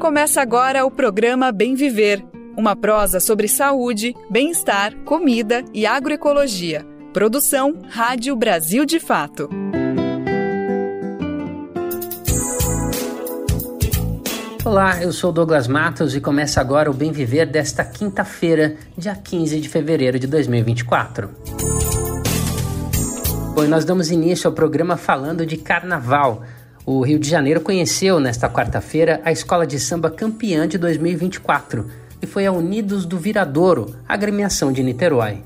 Começa agora o programa Bem Viver, uma prosa sobre saúde, bem-estar, comida e agroecologia. Produção Rádio Brasil de Fato. Olá, eu sou Douglas Matos e começa agora o Bem Viver desta quinta-feira, dia 15 de fevereiro de 2024. Bom, nós damos início ao programa falando de carnaval. O Rio de Janeiro conheceu, nesta quarta-feira, a escola de samba campeã de 2024 e foi a Unidos do Viradouro, a agremiação de Niterói.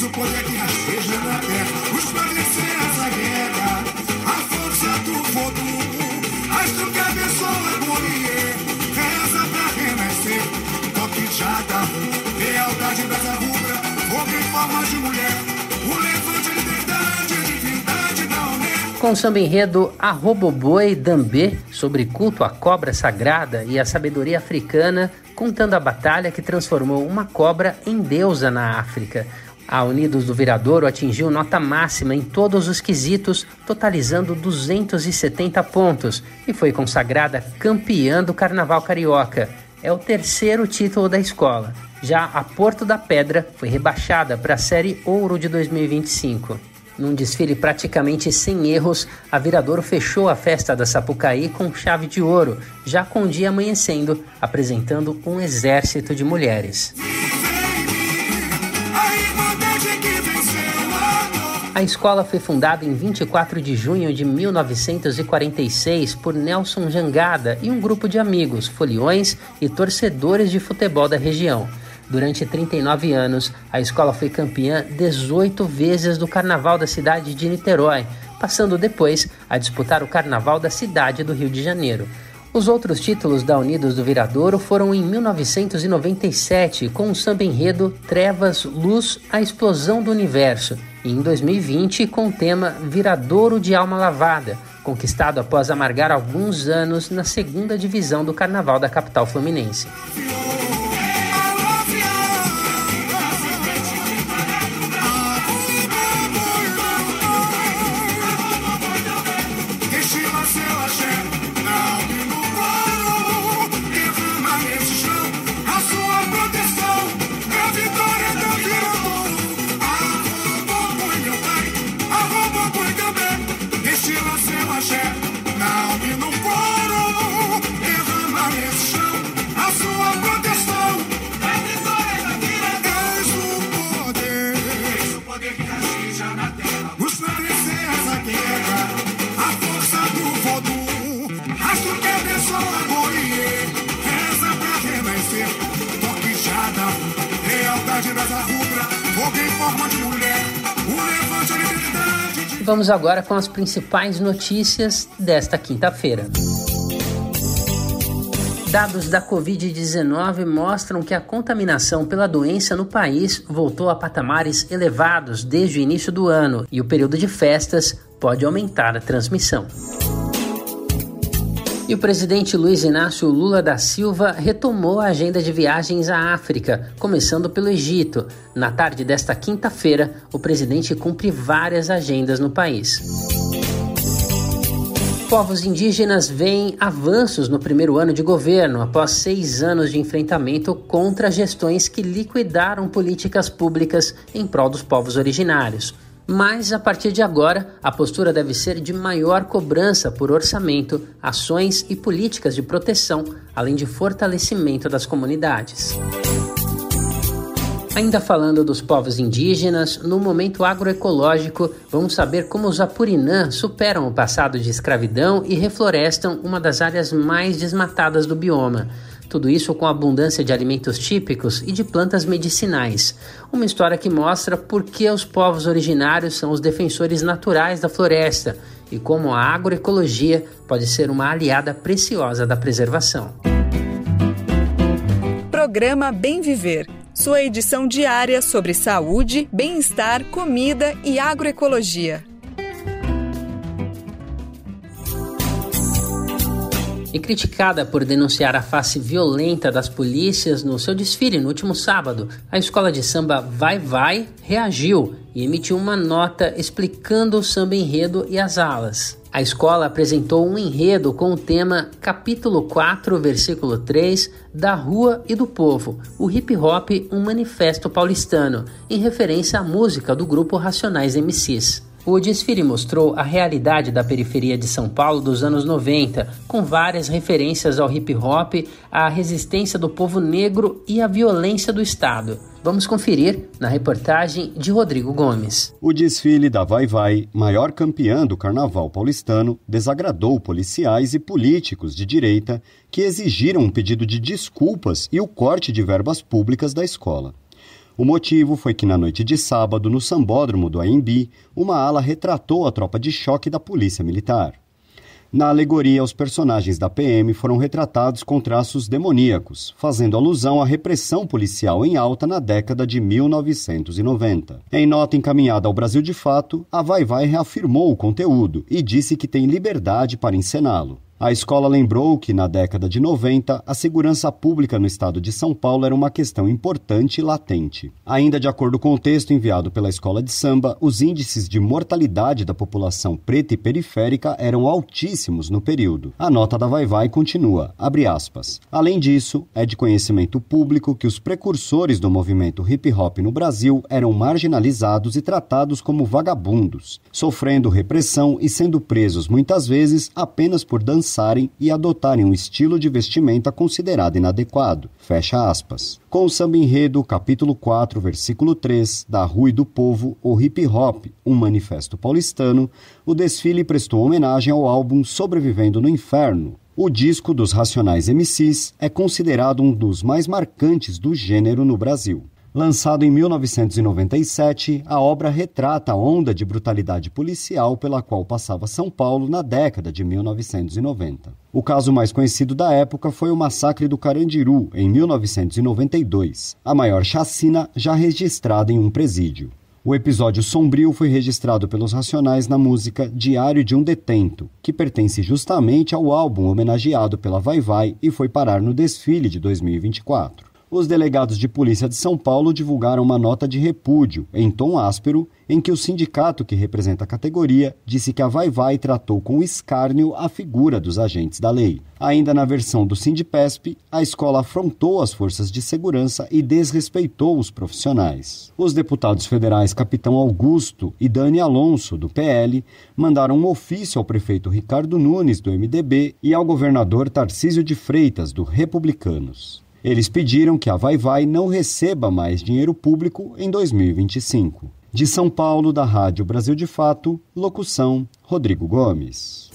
O poder que rasteja na terra, os padecer essa guerra, a força do voodoo, astro que abençoa a colher, reza pra renascer, toque de jada, lealdade brasa rubra, fogo em forma de mulher, o levante de liberdade, divindade da UNE. Com o samba enredo Arroboboi Dambê, sobre culto à cobra sagrada e a sabedoria africana, contando a batalha que transformou uma cobra em deusa na África. A Unidos do Viradouro atingiu nota máxima em todos os quesitos, totalizando 270 pontos e foi consagrada campeã do Carnaval Carioca. É o terceiro título da escola. Já a Porto da Pedra foi rebaixada para a Série Ouro de 2025. Num desfile praticamente sem erros, a Viradouro fechou a festa da Sapucaí com chave de ouro, já com o dia amanhecendo, apresentando um exército de mulheres. A escola foi fundada em 24 de junho de 1946 por Nelson Jangada e um grupo de amigos, foliões e torcedores de futebol da região. Durante 39 anos, a escola foi campeã 18 vezes do Carnaval da cidade de Niterói, passando depois a disputar o Carnaval da cidade do Rio de Janeiro. Os outros títulos da Unidos do Viradouro foram em 1997, com o samba enredo Trevas, Luz, a Explosão do Universo, e em 2020 com o tema Viradouro de Alma Lavada, conquistado após amargar alguns anos na segunda divisão do Carnaval da capital fluminense. Vamos agora com as principais notícias desta quinta-feira. Dados da Covid-19 mostram que a contaminação pela doença no país voltou a patamares elevados desde o início do ano e o período de festas pode aumentar a transmissão. E o presidente Luiz Inácio Lula da Silva retomou a agenda de viagens à África, começando pelo Egito. Na tarde desta quinta-feira, o presidente cumpre várias agendas no país. Povos indígenas veem avanços no primeiro ano de governo, após 6 anos de enfrentamento contra gestões que liquidaram políticas públicas em prol dos povos originários. Mas, a partir de agora, a postura deve ser de maior cobrança por orçamento, ações e políticas de proteção, além de fortalecimento das comunidades. Ainda falando dos povos indígenas, no momento agroecológico, vamos saber como os Apurinã superam o passado de escravidão e reflorestam uma das áreas mais desmatadas do bioma. Tudo isso com abundância de alimentos típicos e de plantas medicinais. Uma história que mostra por que os povos originários são os defensores naturais da floresta e como a agroecologia pode ser uma aliada preciosa da preservação. Programa Bem Viver, sua edição diária sobre saúde, bem-estar, comida e agroecologia. E criticada por denunciar a face violenta das polícias no seu desfile no último sábado, a escola de samba Vai Vai reagiu e emitiu uma nota explicando o samba enredo e as alas. A escola apresentou um enredo com o tema capítulo 4, versículo 3, da Rua e do Povo, o hip hop, um manifesto paulistano, em referência à música do grupo Racionais MCs. O desfile mostrou a realidade da periferia de São Paulo dos anos 90, com várias referências ao hip hop, à resistência do povo negro e à violência do Estado. Vamos conferir na reportagem de Rodrigo Gomes. O desfile da Vai Vai, maior campeã do carnaval paulistano, desagradou policiais e políticos de direita que exigiram um pedido de desculpas e o corte de verbas públicas da escola. O motivo foi que na noite de sábado, no sambódromo do AMB, uma ala retratou a tropa de choque da Polícia Militar. Na alegoria, os personagens da PM foram retratados com traços demoníacos, fazendo alusão à repressão policial em alta na década de 1990. Em nota encaminhada ao Brasil de Fato, a Vai Vai reafirmou o conteúdo e disse que tem liberdade para encená-lo. A escola lembrou que, na década de 90, a segurança pública no estado de São Paulo era uma questão importante e latente. Ainda de acordo com o texto enviado pela escola de samba, os índices de mortalidade da população preta e periférica eram altíssimos no período. A nota da Vai Vai continua, abre aspas. Além disso, é de conhecimento público que os precursores do movimento hip-hop no Brasil eram marginalizados e tratados como vagabundos, sofrendo repressão e sendo presos muitas vezes apenas por dançar e adotarem um estilo de vestimenta considerado inadequado. Fecha aspas. Com o samba enredo, capítulo 4, versículo 3, da Rua e do Povo, o hip hop, um manifesto paulistano, o desfile prestou homenagem ao álbum Sobrevivendo no Inferno. O disco dos Racionais MCs é considerado um dos mais marcantes do gênero no Brasil. Lançado em 1997, a obra retrata a onda de brutalidade policial pela qual passava São Paulo na década de 1990. O caso mais conhecido da época foi o massacre do Carandiru, em 1992, a maior chacina já registrada em um presídio. O episódio sombrio foi registrado pelos Racionais na música Diário de um Detento, que pertence justamente ao álbum homenageado pela Vai Vai e foi parar no desfile de 2024. Os delegados de polícia de São Paulo divulgaram uma nota de repúdio, em tom áspero, em que o sindicato que representa a categoria disse que a Vai Vai tratou com escárnio a figura dos agentes da lei. Ainda na versão do Sindipesp, a escola afrontou as forças de segurança e desrespeitou os profissionais. Os deputados federais Capitão Augusto e Dani Alonso, do PL, mandaram um ofício ao prefeito Ricardo Nunes, do MDB, e ao governador Tarcísio de Freitas, do Republicanos. Eles pediram que a Vai Vai não receba mais dinheiro público em 2025. De São Paulo, da Rádio Brasil de Fato, locução Rodrigo Gomes.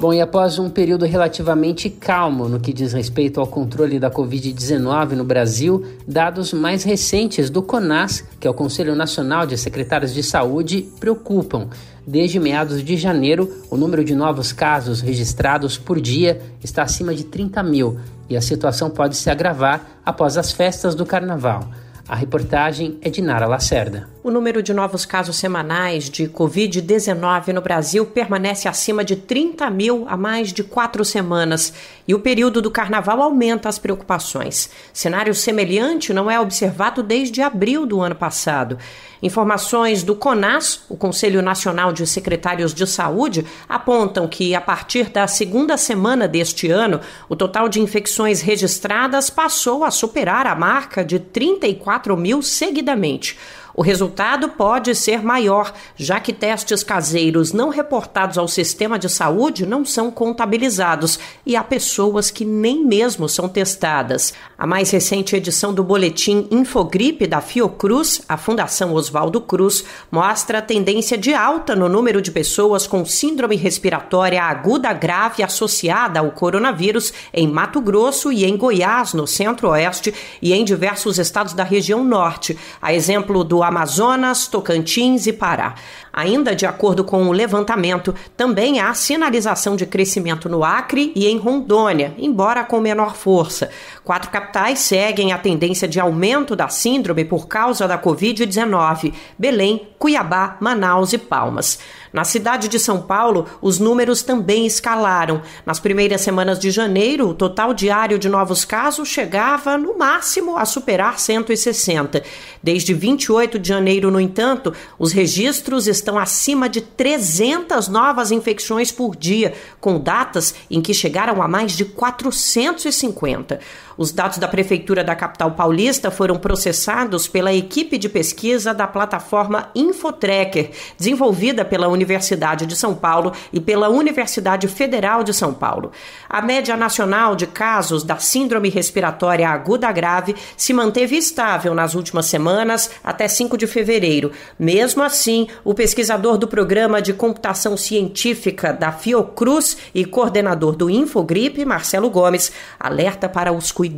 Bom, e após um período relativamente calmo no que diz respeito ao controle da Covid-19 no Brasil, dados mais recentes do CONAS, que é o Conselho Nacional de Secretários de Saúde, preocupam. Desde meados de janeiro, o número de novos casos registrados por dia está acima de 30 mil e a situação pode se agravar após as festas do Carnaval. A reportagem é de Nara Lacerda. O número de novos casos semanais de Covid-19 no Brasil permanece acima de 30 mil há mais de 4 semanas e o período do Carnaval aumenta as preocupações. Cenário semelhante não é observado desde abril do ano passado. Informações do CONAS, o Conselho Nacional de Secretários de Saúde, apontam que, a partir da segunda semana deste ano, o total de infecções registradas passou a superar a marca de 34 mil seguidamente. O resultado pode ser maior, já que testes caseiros não reportados ao sistema de saúde não são contabilizados e há pessoas que nem mesmo são testadas. A mais recente edição do boletim Infogripe da Fiocruz, a Fundação Oswaldo Cruz, mostra a tendência de alta no número de pessoas com síndrome respiratória aguda grave associada ao coronavírus em Mato Grosso e em Goiás, no Centro-Oeste, e em diversos estados da região Norte, a exemplo do Amazonas, Tocantins e Pará. Ainda de acordo com o levantamento, também há sinalização de crescimento no Acre e em Rondônia, embora com menor força. 4 capitais seguem a tendência de aumento da síndrome por causa da Covid-19: Belém, Cuiabá, Manaus e Palmas. Na cidade de São Paulo, os números também escalaram. Nas primeiras semanas de janeiro, o total diário de novos casos chegava, no máximo, a superar 160. Desde 28 de janeiro, no entanto, os registros estão acima de 300 novas infecções por dia, com datas em que chegaram a mais de 450. Os dados da Prefeitura da capital paulista foram processados pela equipe de pesquisa da plataforma Infotracker, desenvolvida pela Universidade de São Paulo e pela Universidade Federal de São Paulo. A média nacional de casos da síndrome respiratória aguda grave se manteve estável nas últimas semanas até 5 de fevereiro. Mesmo assim, o pesquisador do Programa de Computação Científica da Fiocruz e coordenador do Infogripe, Marcelo Gomes, alerta para os cuidados,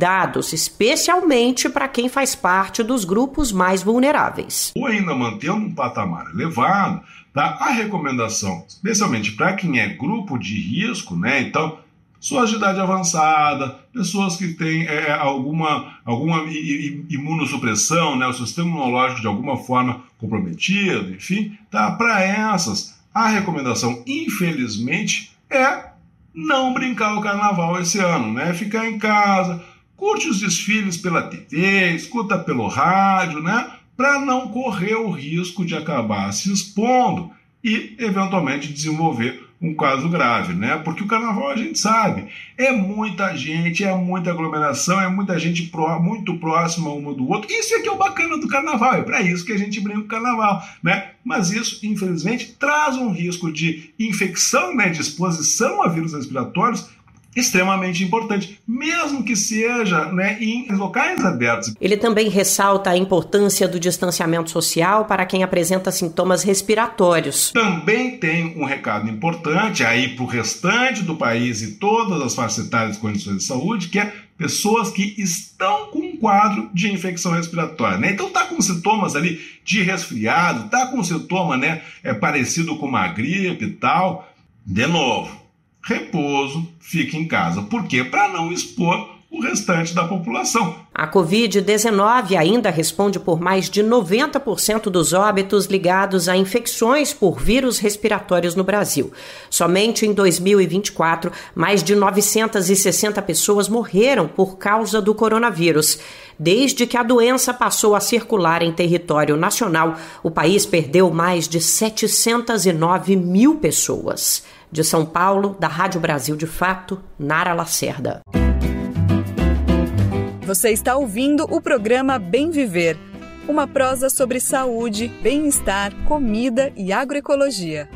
especialmente para quem faz parte dos grupos mais vulneráveis. Ou ainda mantendo um patamar elevado, tá? A recomendação, especialmente para quem é grupo de risco, né? Então, pessoas de idade avançada, pessoas que têm alguma imunossupressão, né? O sistema imunológico de alguma forma comprometido, enfim, tá? Para essas, a recomendação, infelizmente, é não brincar o carnaval esse ano, né? Ficar em casa, curte os desfiles pela TV, escuta pelo rádio, né? Para não correr o risco de acabar se expondo e, eventualmente, desenvolver um caso grave, né? Porque o carnaval, a gente sabe, é muita gente, é muita aglomeração, é muita gente muito próxima uma do outro. Isso é que é o bacana do carnaval, é para isso que a gente brinca o carnaval, né? Mas isso, infelizmente, traz um risco de infecção, né? De exposição a vírus respiratórios extremamente importante, mesmo que seja, né, em locais abertos. Ele também ressalta a importância do distanciamento social para quem apresenta sintomas respiratórios. Também tem um recado importante aí para o restante do país e todas as faixas etárias de condições de saúde, que é pessoas que estão com um quadro de infecção respiratória, né? Então tá com sintomas ali de resfriado, tá com sintoma, né, parecido com uma gripe e tal. De novo, repouso, fique em casa. Por quê? Para não expor o restante da população. A Covid-19 ainda responde por mais de 90% dos óbitos ligados a infecções por vírus respiratórios no Brasil. Somente em 2024, mais de 960 pessoas morreram por causa do coronavírus. Desde que a doença passou a circular em território nacional, o país perdeu mais de 709 mil pessoas. De São Paulo, da Rádio Brasil de Fato, Nara Lacerda. Você está ouvindo o programa Bem Viver, uma prosa sobre saúde, bem-estar, comida e agroecologia.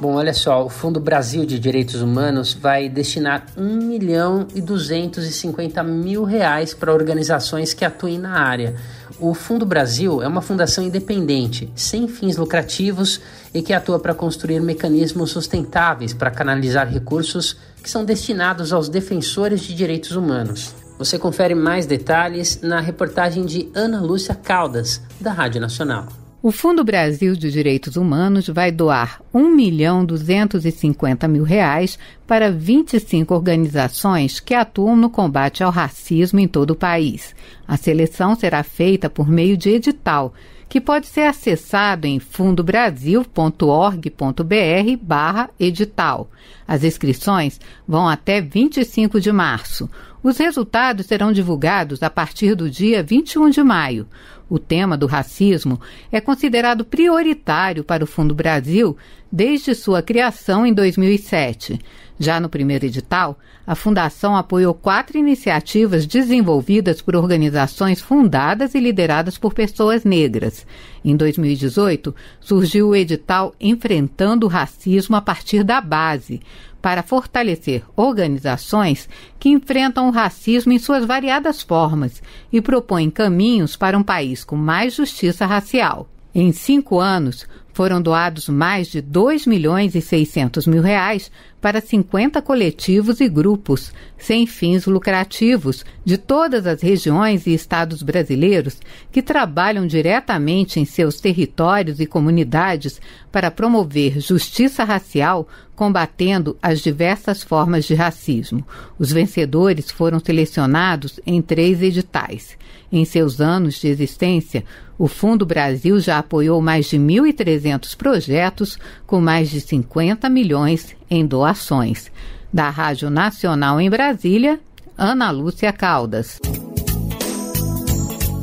Bom, olha só, o Fundo Brasil de Direitos Humanos vai destinar R$1.250.000 para organizações que atuem na área. O Fundo Brasil é uma fundação independente, sem fins lucrativos e que atua para construir mecanismos sustentáveis para canalizar recursos que são destinados aos defensores de direitos humanos. Você confere mais detalhes na reportagem de Ana Lúcia Caldas, da Rádio Nacional. O Fundo Brasil de Direitos Humanos vai doar R$1.250.000 para 25 organizações que atuam no combate ao racismo em todo o país. A seleção será feita por meio de edital, que pode ser acessado em fundobrasil.org.br/edital. As inscrições vão até 25 de março. Os resultados serão divulgados a partir do dia 21 de maio. O tema do racismo é considerado prioritário para o Fundo Brasil desde sua criação em 2007. Já no primeiro edital, a Fundação apoiou 4 iniciativas desenvolvidas por organizações fundadas e lideradas por pessoas negras. Em 2018, surgiu o edital Enfrentando o Racismo a partir da Base, para fortalecer organizações que enfrentam o racismo em suas variadas formas e propõem caminhos para um país com mais justiça racial. Em 5 anos, Foram doados mais de 2.600.000 para 50 coletivos e grupos, sem fins lucrativos, de todas as regiões e estados brasileiros que trabalham diretamente em seus territórios e comunidades para promover justiça racial, combatendo as diversas formas de racismo. Os vencedores foram selecionados em 3 editais. Em seus anos de existência, o Fundo Brasil já apoiou mais de 1.300 projetos com mais de 50 milhões em doações. Da Rádio Nacional em Brasília, Ana Lúcia Caldas.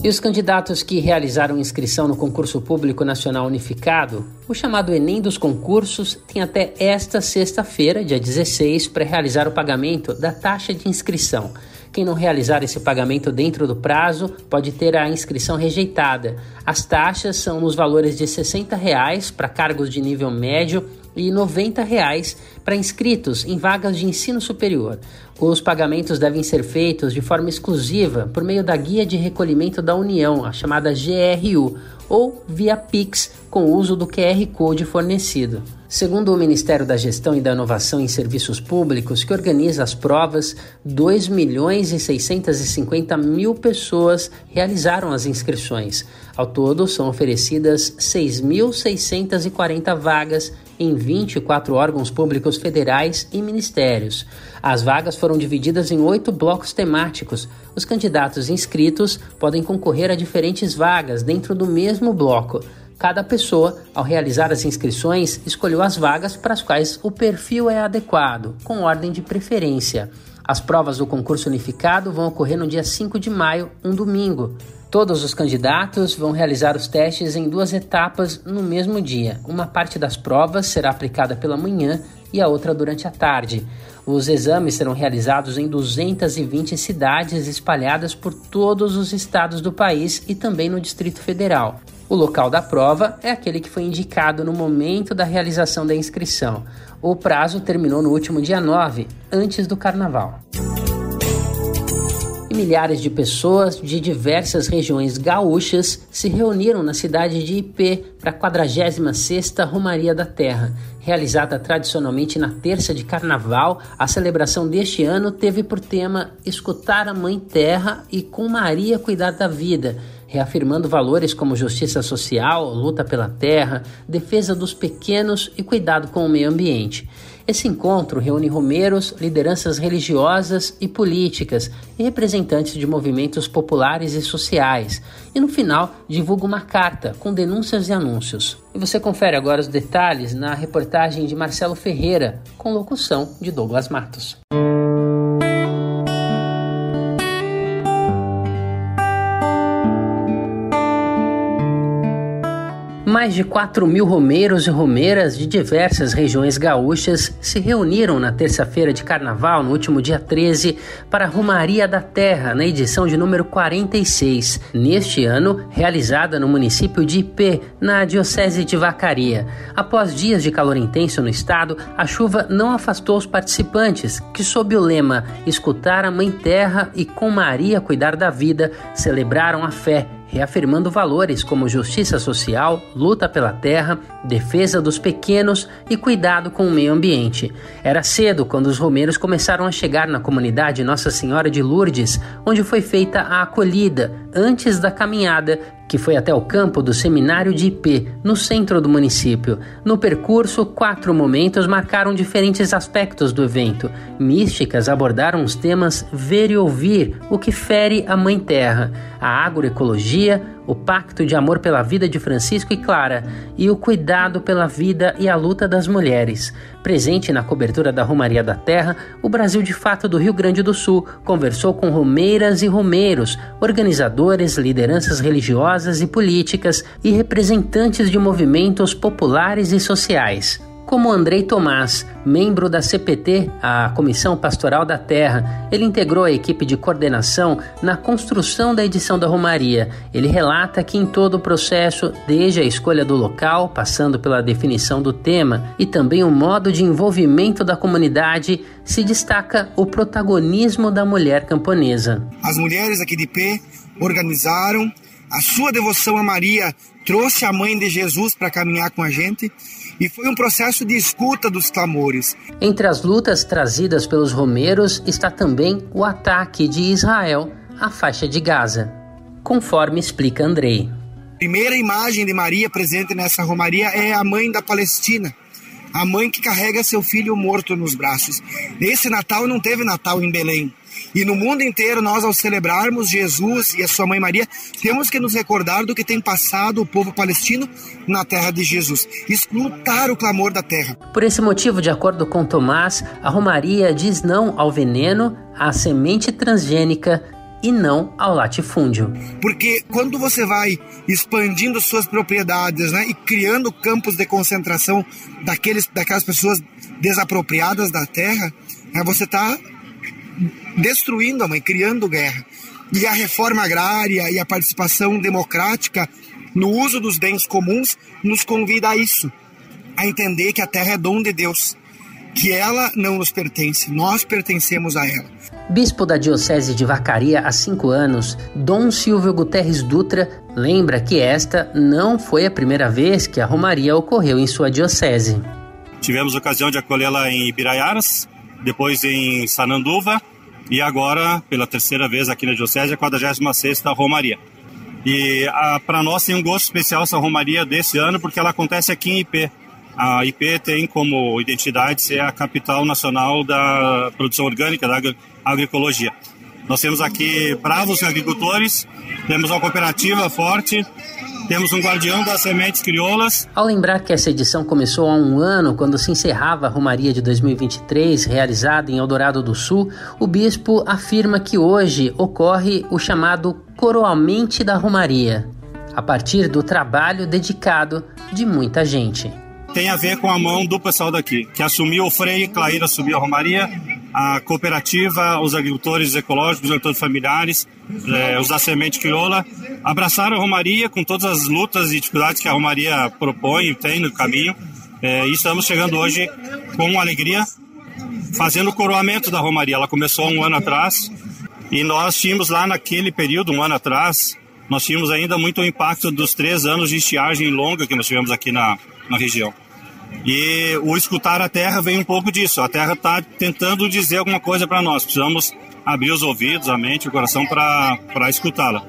E os candidatos que realizaram inscrição no Concurso Público Nacional Unificado, o chamado Enem dos concursos, têm até esta sexta-feira, dia 16, para realizar o pagamento da taxa de inscrição. Quem não realizar esse pagamento dentro do prazo pode ter a inscrição rejeitada. As taxas são nos valores de R$ 60 para cargos de nível médio e R$ 90 para inscritos em vagas de ensino superior. Os pagamentos devem ser feitos de forma exclusiva por meio da Guia de Recolhimento da União, a chamada GRU, ou via Pix, com o uso do QR Code fornecido. Segundo o Ministério da Gestão e da Inovação em Serviços Públicos, que organiza as provas, 2.650.000 pessoas realizaram as inscrições. Ao todo, são oferecidas 6.640 vagas em 24 órgãos públicos federais e ministérios. As vagas foram divididas em 8 blocos temáticos. Os candidatos inscritos podem concorrer a diferentes vagas dentro do mesmo bloco. Cada pessoa, ao realizar as inscrições, escolheu as vagas para as quais o perfil é adequado, com ordem de preferência. As provas do concurso unificado vão ocorrer no dia 5 de maio, um domingo. Todos os candidatos vão realizar os testes em 2 etapas no mesmo dia. Uma parte das provas será aplicada pela manhã e a outra durante a tarde. Os exames serão realizados em 220 cidades espalhadas por todos os estados do país e também no Distrito Federal. O local da prova é aquele que foi indicado no momento da realização da inscrição. O prazo terminou no último dia 9, antes do Carnaval. E milhares de pessoas de diversas regiões gaúchas se reuniram na cidade de Ipê para a 46ª Romaria da Terra. Realizada tradicionalmente na terça de Carnaval, a celebração deste ano teve por tema Escutar a Mãe Terra e com Maria cuidar da vida, reafirmando valores como justiça social, luta pela terra, defesa dos pequenos e cuidado com o meio ambiente. Esse encontro reúne romeiros, lideranças religiosas e políticas e representantes de movimentos populares e sociais. E no final, divulga uma carta com denúncias e anúncios. E você confere agora os detalhes na reportagem de Marcelo Ferreira, com locução de Douglas Matos. Mais de 4.000 romeiros e romeiras de diversas regiões gaúchas se reuniram na terça-feira de Carnaval, no último dia 13, para a Romaria da Terra, na edição de número 46, neste ano realizada no município de Ipê, na Diocese de Vacaria. Após dias de calor intenso no estado, a chuva não afastou os participantes, que sob o lema Escutar a Mãe Terra e com Maria cuidar da vida, celebraram a fé, reafirmando valores como justiça social, luta pela terra, defesa dos pequenos e cuidado com o meio ambiente. Era cedo quando os romeiros começaram a chegar na comunidade Nossa Senhora de Lourdes, onde foi feita a acolhida, antes da caminhada, que foi até o campo do Seminário de Ipê, no centro do município. No percurso, 4 momentos marcaram diferentes aspectos do evento. Místicas abordaram os temas ver e ouvir, o que fere a Mãe Terra, a agroecologia, o pacto de amor pela vida de Francisco e Clara e o cuidado pela vida e a luta das mulheres. Presente na cobertura da Romaria da Terra, o Brasil de Fato do Rio Grande do Sul conversou com romeiras e romeiros, organizadores, lideranças religiosas e políticas e representantes de movimentos populares e sociais. Como Andrei Tomás, membro da CPT, a Comissão Pastoral da Terra, ele integrou a equipe de coordenação na construção da edição da Romaria. Ele relata que em todo o processo, desde a escolha do local, passando pela definição do tema e também o modo de envolvimento da comunidade, se destaca o protagonismo da mulher camponesa. As mulheres aqui de Ipê organizaram a sua devoção a Maria trouxe a mãe de Jesus para caminhar com a gente e foi um processo de escuta dos clamores. Entre as lutas trazidas pelos romeiros está também o ataque de Israel à faixa de Gaza, conforme explica Andrei. A primeira imagem de Maria presente nessa romaria é a mãe da Palestina, a mãe que carrega seu filho morto nos braços. Nesse Natal não teve Natal em Belém. E no mundo inteiro, nós, ao celebrarmos Jesus e a sua mãe Maria, temos que nos recordar do que tem passado o povo palestino na terra de Jesus. Escutar o clamor da terra. Por esse motivo, de acordo com Tomás, a romaria diz não ao veneno, à semente transgênica e não ao latifúndio. Porque quando você vai expandindo suas propriedades, né, e criando campos de concentração daquelas pessoas desapropriadas da terra, você está destruindo a mãe, criando guerra. E a reforma agrária e a participação democrática no uso dos bens comuns nos convida a isso, a entender que a terra é dom de Deus, que ela não nos pertence, nós pertencemos a ela. Bispo da Diocese de Vacaria há 5 anos, Dom Silvio Guterres Dutra, lembra que esta não foi a primeira vez que a romaria ocorreu em sua diocese. Tivemos a ocasião de acolhê-la em Ibiraiaras, depois em Sananduva, e agora, pela terceira vez aqui na Diocese, a 46ª Romaria. E para nós tem um gosto especial essa Romaria desse ano, porque ela acontece aqui em IP. A IP tem como identidade ser a capital nacional da produção orgânica, da agroecologia. Nós temos aqui bravos agricultores, temos uma cooperativa forte, temos um guardião das sementes crioulas. Ao lembrar que essa edição começou há 1 ano, quando se encerrava a Romaria de 2023, realizada em Eldorado do Sul, o bispo afirma que hoje ocorre o chamado coroamento da Romaria, a partir do trabalho dedicado de muita gente. Tem a ver com a mão do pessoal daqui, que assumiu o Frei Clair, assumiu a Romaria, a cooperativa, os agricultores ecológicos, os agricultores familiares, os da semente crioula, abraçaram a Romaria com todas as lutas e dificuldades que a Romaria propõe e tem no caminho. E estamos chegando hoje com alegria, fazendo o coroamento da Romaria. Ela começou 1 ano atrás e nós tínhamos lá naquele período, 1 ano atrás, nós tínhamos ainda muito o impacto dos 3 anos de estiagem longa que nós tivemos aqui na região. E o escutar a terra vem um pouco disso. A terra está tentando dizer alguma coisa para nós. Precisamos abrir os ouvidos, a mente, o coração para escutá-la.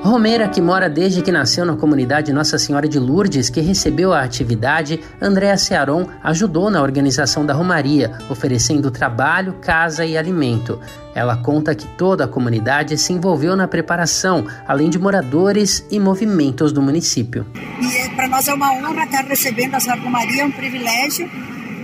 Romeira, que mora desde que nasceu na comunidade Nossa Senhora de Lourdes, que recebeu a atividade, Andréa Cearon ajudou na organização da Romaria, oferecendo trabalho, casa e alimento. Ela conta que toda a comunidade se envolveu na preparação, além de moradores e movimentos do município. E para nós é uma honra estar recebendo essa Romaria, é um privilégio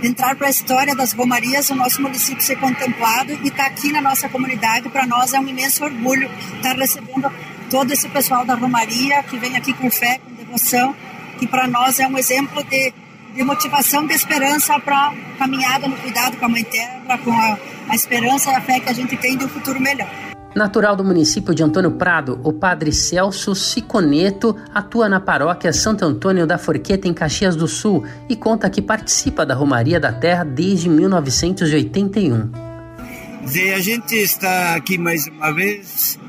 entrar para a história das Romarias, o nosso município ser contemplado e estar aqui na nossa comunidade. Para nós é um imenso orgulho estar recebendo todo esse pessoal da Romaria, que vem aqui com fé, com devoção, que para nós é um exemplo de motivação, de esperança para a caminhada no cuidado com a Mãe Terra, com a esperança e a fé que a gente tem de um futuro melhor. Natural do município de Antônio Prado, o padre Celso Siconeto atua na paróquia Santo Antônio da Forqueta, em Caxias do Sul, e conta que participa da Romaria da Terra desde 1981. A gente está aqui mais uma vez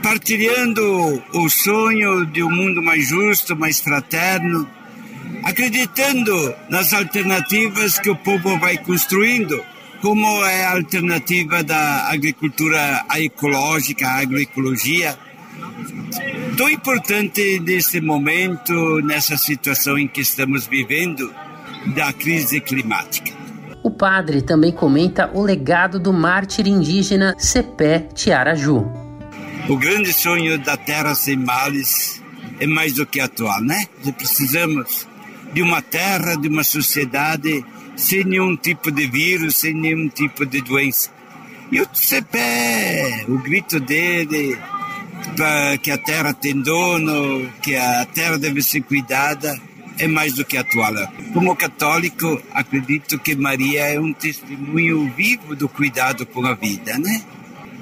partilhando o sonho de um mundo mais justo, mais fraterno, acreditando nas alternativas que o povo vai construindo, como é a alternativa da agricultura ecológica, a agroecologia. Tão importante nesse momento, nessa situação em que estamos vivendo, da crise climática. O padre também comenta o legado do mártir indígena Cepé Tiaraju. O grande sonho da terra sem males é mais do que atual, né? Precisamos de uma terra, de uma sociedade sem nenhum tipo de vírus, sem nenhum tipo de doença. E o Cepé, o grito dele, que a terra tem dono, que a terra deve ser cuidada, é mais do que atual. Como católico, acredito que Maria é um testemunho vivo do cuidado com a vida, né?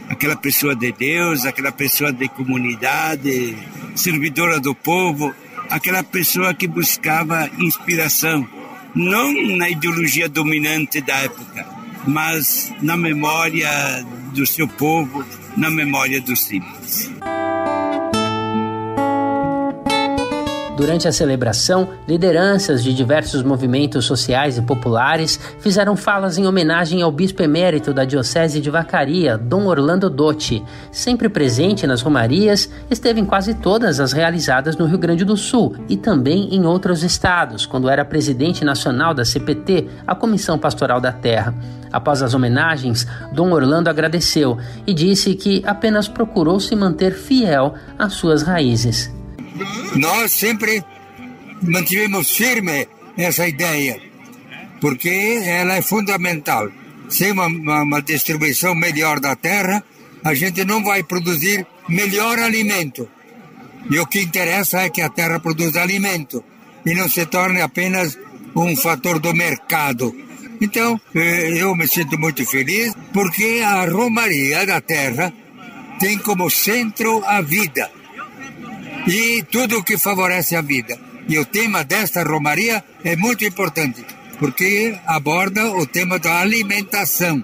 Aquela pessoa de Deus, aquela pessoa de comunidade, servidora do povo, aquela pessoa que buscava inspiração, não na ideologia dominante da época, mas na memória do seu povo, na memória dos simples. Durante a celebração, lideranças de diversos movimentos sociais e populares fizeram falas em homenagem ao bispo emérito da Diocese de Vacaria, Dom Orlando Dotti. Sempre presente nas romarias, esteve em quase todas as realizadas no Rio Grande do Sul e também em outros estados, quando era presidente nacional da CPT, a Comissão Pastoral da Terra. Após as homenagens, Dom Orlando agradeceu e disse que apenas procurou se manter fiel às suas raízes. Nós sempre mantivemos firme essa ideia, porque ela é fundamental. Sem uma distribuição melhor da terra, a gente não vai produzir melhor alimento. E o que interessa é que a terra produza alimento e não se torne apenas um fator do mercado. Então, eu me sinto muito feliz, porque a Romaria da Terra tem como centro a vida e tudo o que favorece a vida. E o tema desta Romaria é muito importante, porque aborda o tema da alimentação.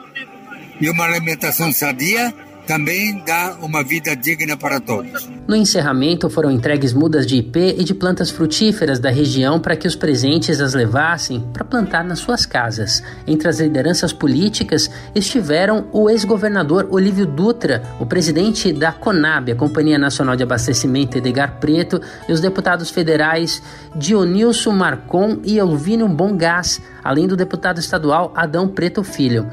E uma alimentação sadia também dá uma vida digna para todos. No encerramento foram entregues mudas de ipê e de plantas frutíferas da região para que os presentes as levassem para plantar nas suas casas. Entre as lideranças políticas estiveram o ex-governador Olívio Dutra, o presidente da CONAB, a Companhia Nacional de Abastecimento Edgar Preto, e os deputados federais Dionilson Marcon e Elvínio Bongás, além do deputado estadual Adão Preto Filho.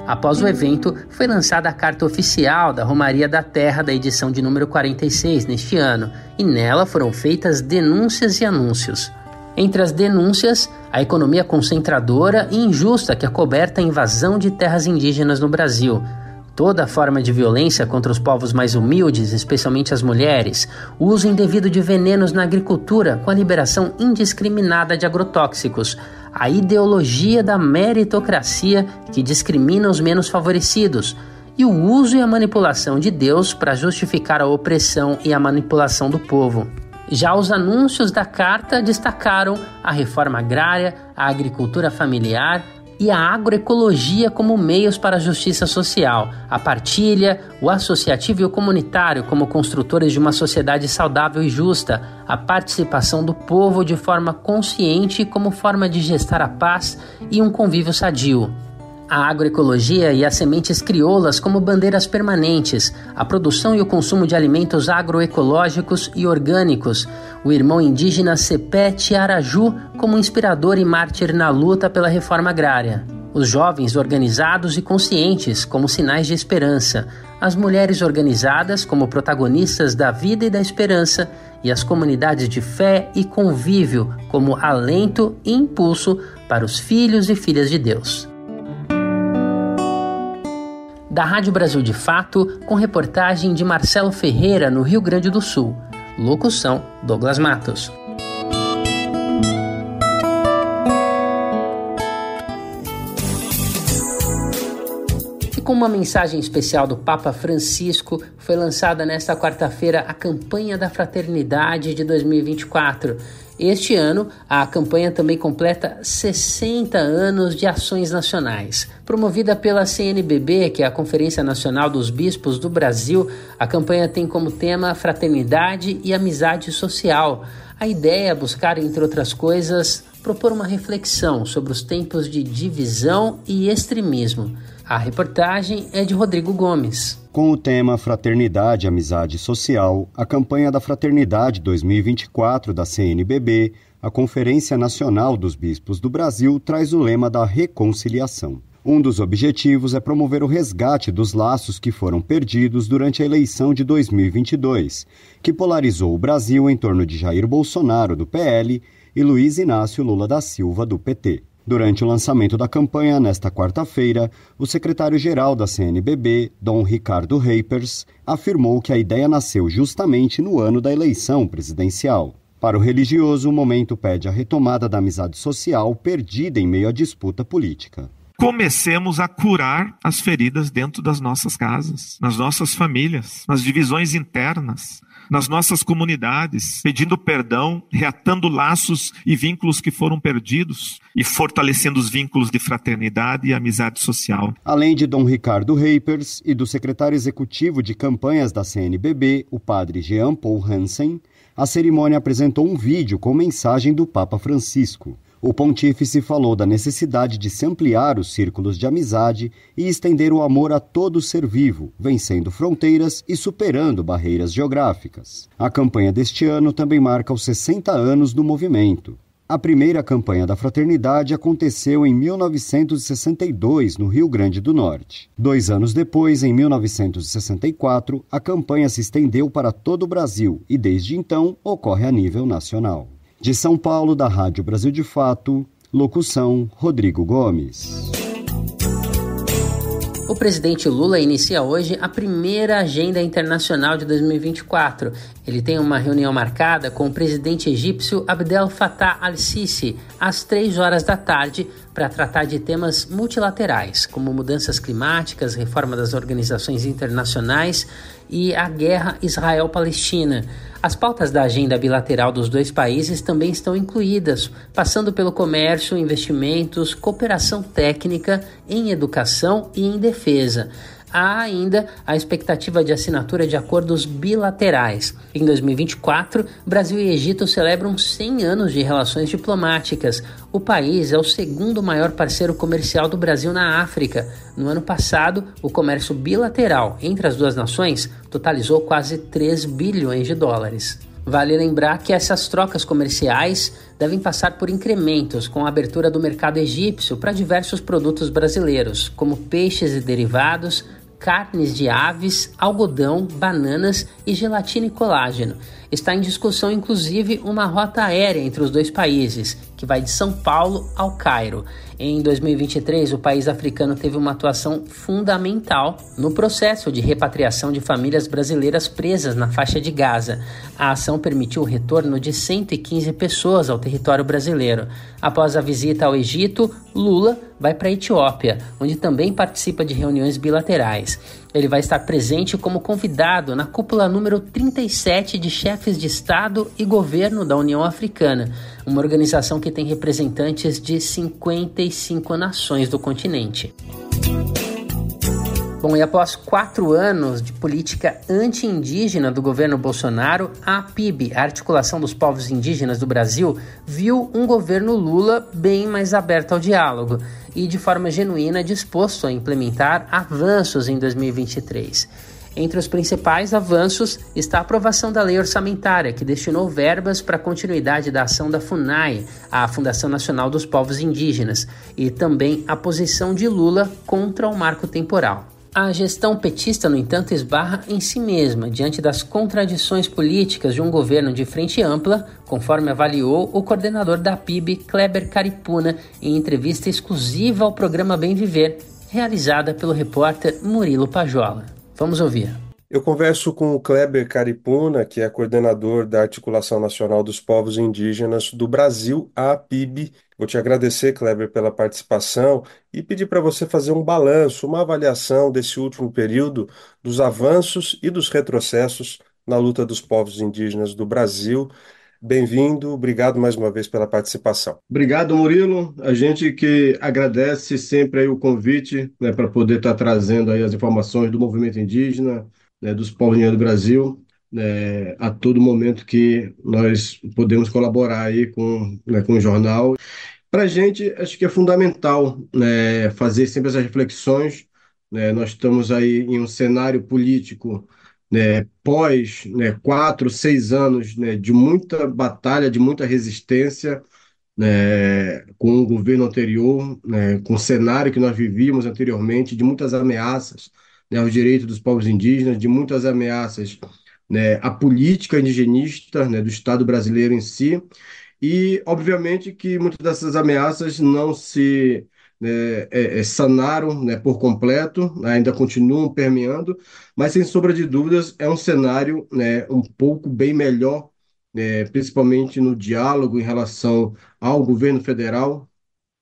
Após o evento, foi lançada a carta oficial da Romaria da Terra da edição de número 46 neste ano, e nela foram feitas denúncias e anúncios. Entre as denúncias, a economia concentradora e injusta que acoberta a invasão de terras indígenas no Brasil, toda forma de violência contra os povos mais humildes, especialmente as mulheres, o uso indevido de venenos na agricultura com a liberação indiscriminada de agrotóxicos, a ideologia da meritocracia que discrimina os menos favorecidos e o uso e a manipulação de Deus para justificar a opressão e a manipulação do povo. Já os anúncios da carta destacaram a reforma agrária, a agricultura familiar e a agroecologia como meios para a justiça social, a partilha, o associativo e o comunitário como construtores de uma sociedade saudável e justa, a participação do povo de forma consciente como forma de gestar a paz e um convívio sadio. A agroecologia e as sementes crioulas como bandeiras permanentes, a produção e o consumo de alimentos agroecológicos e orgânicos, o irmão indígena Sepete Araju como inspirador e mártir na luta pela reforma agrária, os jovens organizados e conscientes como sinais de esperança, as mulheres organizadas como protagonistas da vida e da esperança e as comunidades de fé e convívio como alento e impulso para os filhos e filhas de Deus. Da Rádio Brasil de Fato, com reportagem de Marcelo Ferreira, no Rio Grande do Sul. Locução, Douglas Matos. E com uma mensagem especial do Papa Francisco, foi lançada nesta quarta-feira a Campanha da Fraternidade de 2024. Este ano, a campanha também completa 60 anos de ações nacionais. Promovida pela CNBB, que é a Conferência Nacional dos Bispos do Brasil, a campanha tem como tema fraternidade e amizade social. A ideia é buscar, entre outras coisas, propor uma reflexão sobre os tempos de divisão e extremismo. A reportagem é de Rodrigo Gomes. Com o tema Fraternidade e Amizade Social, a campanha da Fraternidade 2024 da CNBB, a Conferência Nacional dos Bispos do Brasil, traz o lema da reconciliação. Um dos objetivos é promover o resgate dos laços que foram perdidos durante a eleição de 2022, que polarizou o Brasil em torno de Jair Bolsonaro, do PL, e Luiz Inácio Lula da Silva, do PT. Durante o lançamento da campanha, nesta quarta-feira, o secretário-geral da CNBB, Dom Ricardo Reipers, afirmou que a ideia nasceu justamente no ano da eleição presidencial. Para o religioso, o momento pede a retomada da amizade social perdida em meio à disputa política. comecemos a curar as feridas dentro das nossas casas, nas nossas famílias, nas divisões internas, nas nossas comunidades, pedindo perdão, reatando laços e vínculos que foram perdidos e fortalecendo os vínculos de fraternidade e amizade social. Além de Dom Ricardo Reipers e do secretário executivo de campanhas da CNBB, o padre Jean Paul Hansen, a cerimônia apresentou um vídeo com mensagem do Papa Francisco. O pontífice falou da necessidade de se ampliar os círculos de amizade e estender o amor a todo ser vivo, vencendo fronteiras e superando barreiras geográficas. A campanha deste ano também marca os 60 anos do movimento. A primeira campanha da fraternidade aconteceu em 1962, no Rio Grande do Norte. 2 anos depois, em 1964, a campanha se estendeu para todo o Brasil e, desde então, ocorre a nível nacional. De São Paulo, da Rádio Brasil de Fato, locução Rodrigo Gomes. O presidente Lula inicia hoje a primeira agenda internacional de 2024. Ele tem uma reunião marcada com o presidente egípcio Abdel Fattah al-Sisi às 3 horas da tarde para tratar de temas multilaterais, como mudanças climáticas, reforma das organizações internacionais e a guerra Israel-Palestina. As pautas da agenda bilateral dos dois países também estão incluídas, passando pelo comércio, investimentos, cooperação técnica em educação e em defesa. Há ainda a expectativa de assinatura de acordos bilaterais. Em 2024, Brasil e Egito celebram 100 anos de relações diplomáticas. O país é o segundo maior parceiro comercial do Brasil na África. No ano passado, o comércio bilateral entre as duas nações totalizou quase 3 bilhões de dólares. Vale lembrar que essas trocas comerciais devem passar por incrementos com a abertura do mercado egípcio para diversos produtos brasileiros, como peixes e derivados, carnes de aves, algodão, bananas e gelatina e colágeno. Está em discussão, inclusive, uma rota aérea entre os dois países, que vai de São Paulo ao Cairo. Em 2023, o país africano teve uma atuação fundamental no processo de repatriação de famílias brasileiras presas na faixa de Gaza. A ação permitiu o retorno de 115 pessoas ao território brasileiro. Após a visita ao Egito, Lula vai para a Etiópia, onde também participa de reuniões bilaterais. Ele vai estar presente como convidado na cúpula número 37 de chefes de Estado e governo da União Africana, uma organização que tem representantes de 55 nações do continente. Bom, e após 4 anos de política anti-indígena do governo Bolsonaro, a APIB, a Articulação dos Povos Indígenas do Brasil, viu um governo Lula bem mais aberto ao diálogo e de forma genuína disposto a implementar avanços em 2023. Entre os principais avanços está a aprovação da lei orçamentária, que destinou verbas para a continuidade da ação da FUNAI, a Fundação Nacional dos Povos Indígenas, e também a posição de Lula contra o marco temporal. A gestão petista, no entanto, esbarra em si mesma, diante das contradições políticas de um governo de frente ampla, conforme avaliou o coordenador da PIB, Kleber Caripuna, em entrevista exclusiva ao programa Bem Viver, realizada pelo repórter Murilo Pajola. Vamos ouvir. Eu converso com o Kleber Caripuna, que é coordenador da Articulação Nacional dos Povos Indígenas do Brasil, a APIB. Vou te agradecer, Kleber, pela participação e pedir para você fazer um balanço, uma avaliação desse último período, dos avanços e dos retrocessos na luta dos povos indígenas do Brasil. Bem-vindo, obrigado mais uma vez pela participação. Obrigado, Murilo. A gente que agradece sempre aí o convite, né, para poder estar trazendo aí as informações do movimento indígena, né, dos povos indígenas do Brasil, né, a todo momento que nós podemos colaborar aí com o jornal. Para a gente, acho que é fundamental, né, fazer sempre essas reflexões, né. Nós estamos aí em um cenário político, né, pós, né, 4, 6 anos, né, de muita batalha, de muita resistência, né, com o governo anterior, né, com o cenário que nós vivíamos anteriormente, de muitas ameaças, né, aos direitos dos povos indígenas, de muitas ameaças, né, à política indigenista, né, do Estado brasileiro em si. E, obviamente, que muitas dessas ameaças não se sanaram, né, por completo, ainda continuam permeando, mas, sem sombra de dúvidas, é um cenário, né, um pouco bem melhor, principalmente no diálogo em relação ao governo federal,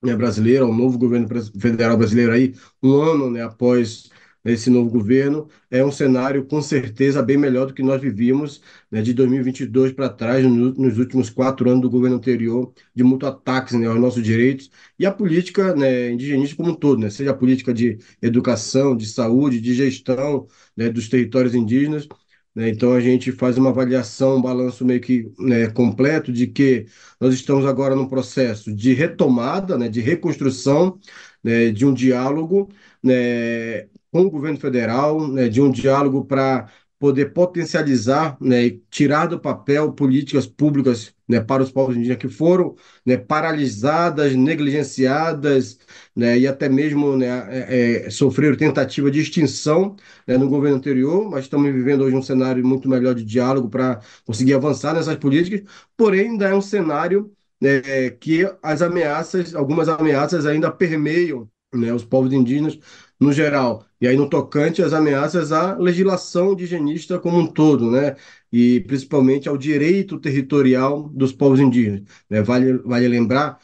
né, brasileiro, ao novo governo federal brasileiro aí, um ano, né, após esse novo governo, é um cenário com certeza bem melhor do que nós vivíamos, né, de 2022 para trás, nos últimos 4 anos do governo anterior, de muito ataques, né, aos nossos direitos e a política, né, indigenista como um todo, né, seja a política de educação, de saúde, de gestão, né, dos territórios indígenas. Né, então a gente faz uma avaliação, um balanço meio que, né, completo de que nós estamos agora num processo de retomada, né, de reconstrução, né, de um diálogo, né, com o governo federal, né, de um diálogo para poder potencializar, né, e tirar do papel políticas públicas, né, para os povos indígenas que foram, né, paralisadas, negligenciadas, né, e até mesmo, né, sofreram tentativa de extinção, né, no governo anterior, mas estamos vivendo hoje um cenário muito melhor de diálogo para conseguir avançar nessas políticas, porém ainda é um cenário, né, que as ameaças, algumas ameaças ainda permeiam, né, os povos indígenas no geral. E aí no tocante às ameaças à legislação indigenista como um todo, né, e principalmente ao direito territorial dos povos indígenas. Né? Vale lembrar,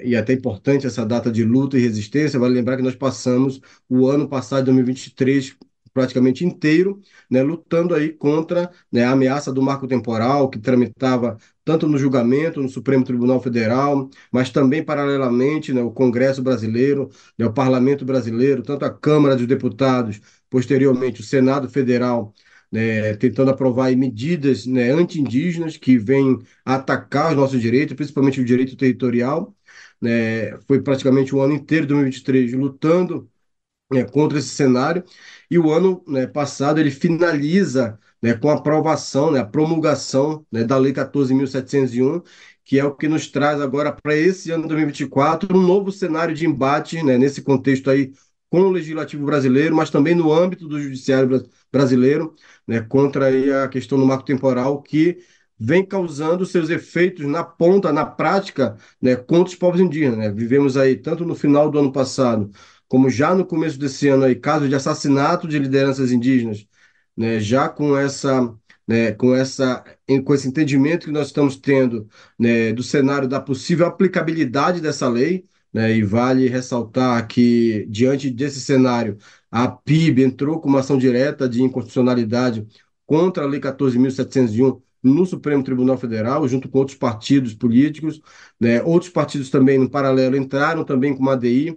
e até importante essa data de luta e resistência, vale lembrar que nós passamos o ano passado, 2023, praticamente inteiro, né, lutando aí contra, né, a ameaça do marco temporal que tramitava tanto no julgamento no Supremo Tribunal Federal, mas também paralelamente, né, o Congresso Brasileiro, né, o Parlamento Brasileiro, tanto a Câmara dos Deputados, posteriormente o Senado Federal, né, tentando aprovar aí medidas, né, anti-indígenas que vêm atacar os nossos direitos, principalmente o direito territorial. Né, foi praticamente o ano inteiro de 2023 lutando, né, contra esse cenário, e o ano, né, passado ele finaliza, né, com a aprovação, né, a promulgação, né, da Lei 14.701, que é o que nos traz agora para esse ano de 2024 um novo cenário de embate, né, nesse contexto aí com o legislativo brasileiro, mas também no âmbito do judiciário brasileiro, né, contra aí a questão do marco temporal que vem causando seus efeitos na ponta, na prática, né, contra os povos indígenas. Né? Vivemos aí, tanto no final do ano passado, como já no começo desse ano aí, casos de assassinato de lideranças indígenas, né, já com essa, né, com esse entendimento que nós estamos tendo, né, do cenário da possível aplicabilidade dessa lei, né, e vale ressaltar que diante desse cenário a PIB entrou com uma ação direta de inconstitucionalidade contra a Lei 14.701 no Supremo Tribunal Federal, junto com outros partidos políticos, né, outros partidos também no paralelo entraram também com uma ADI,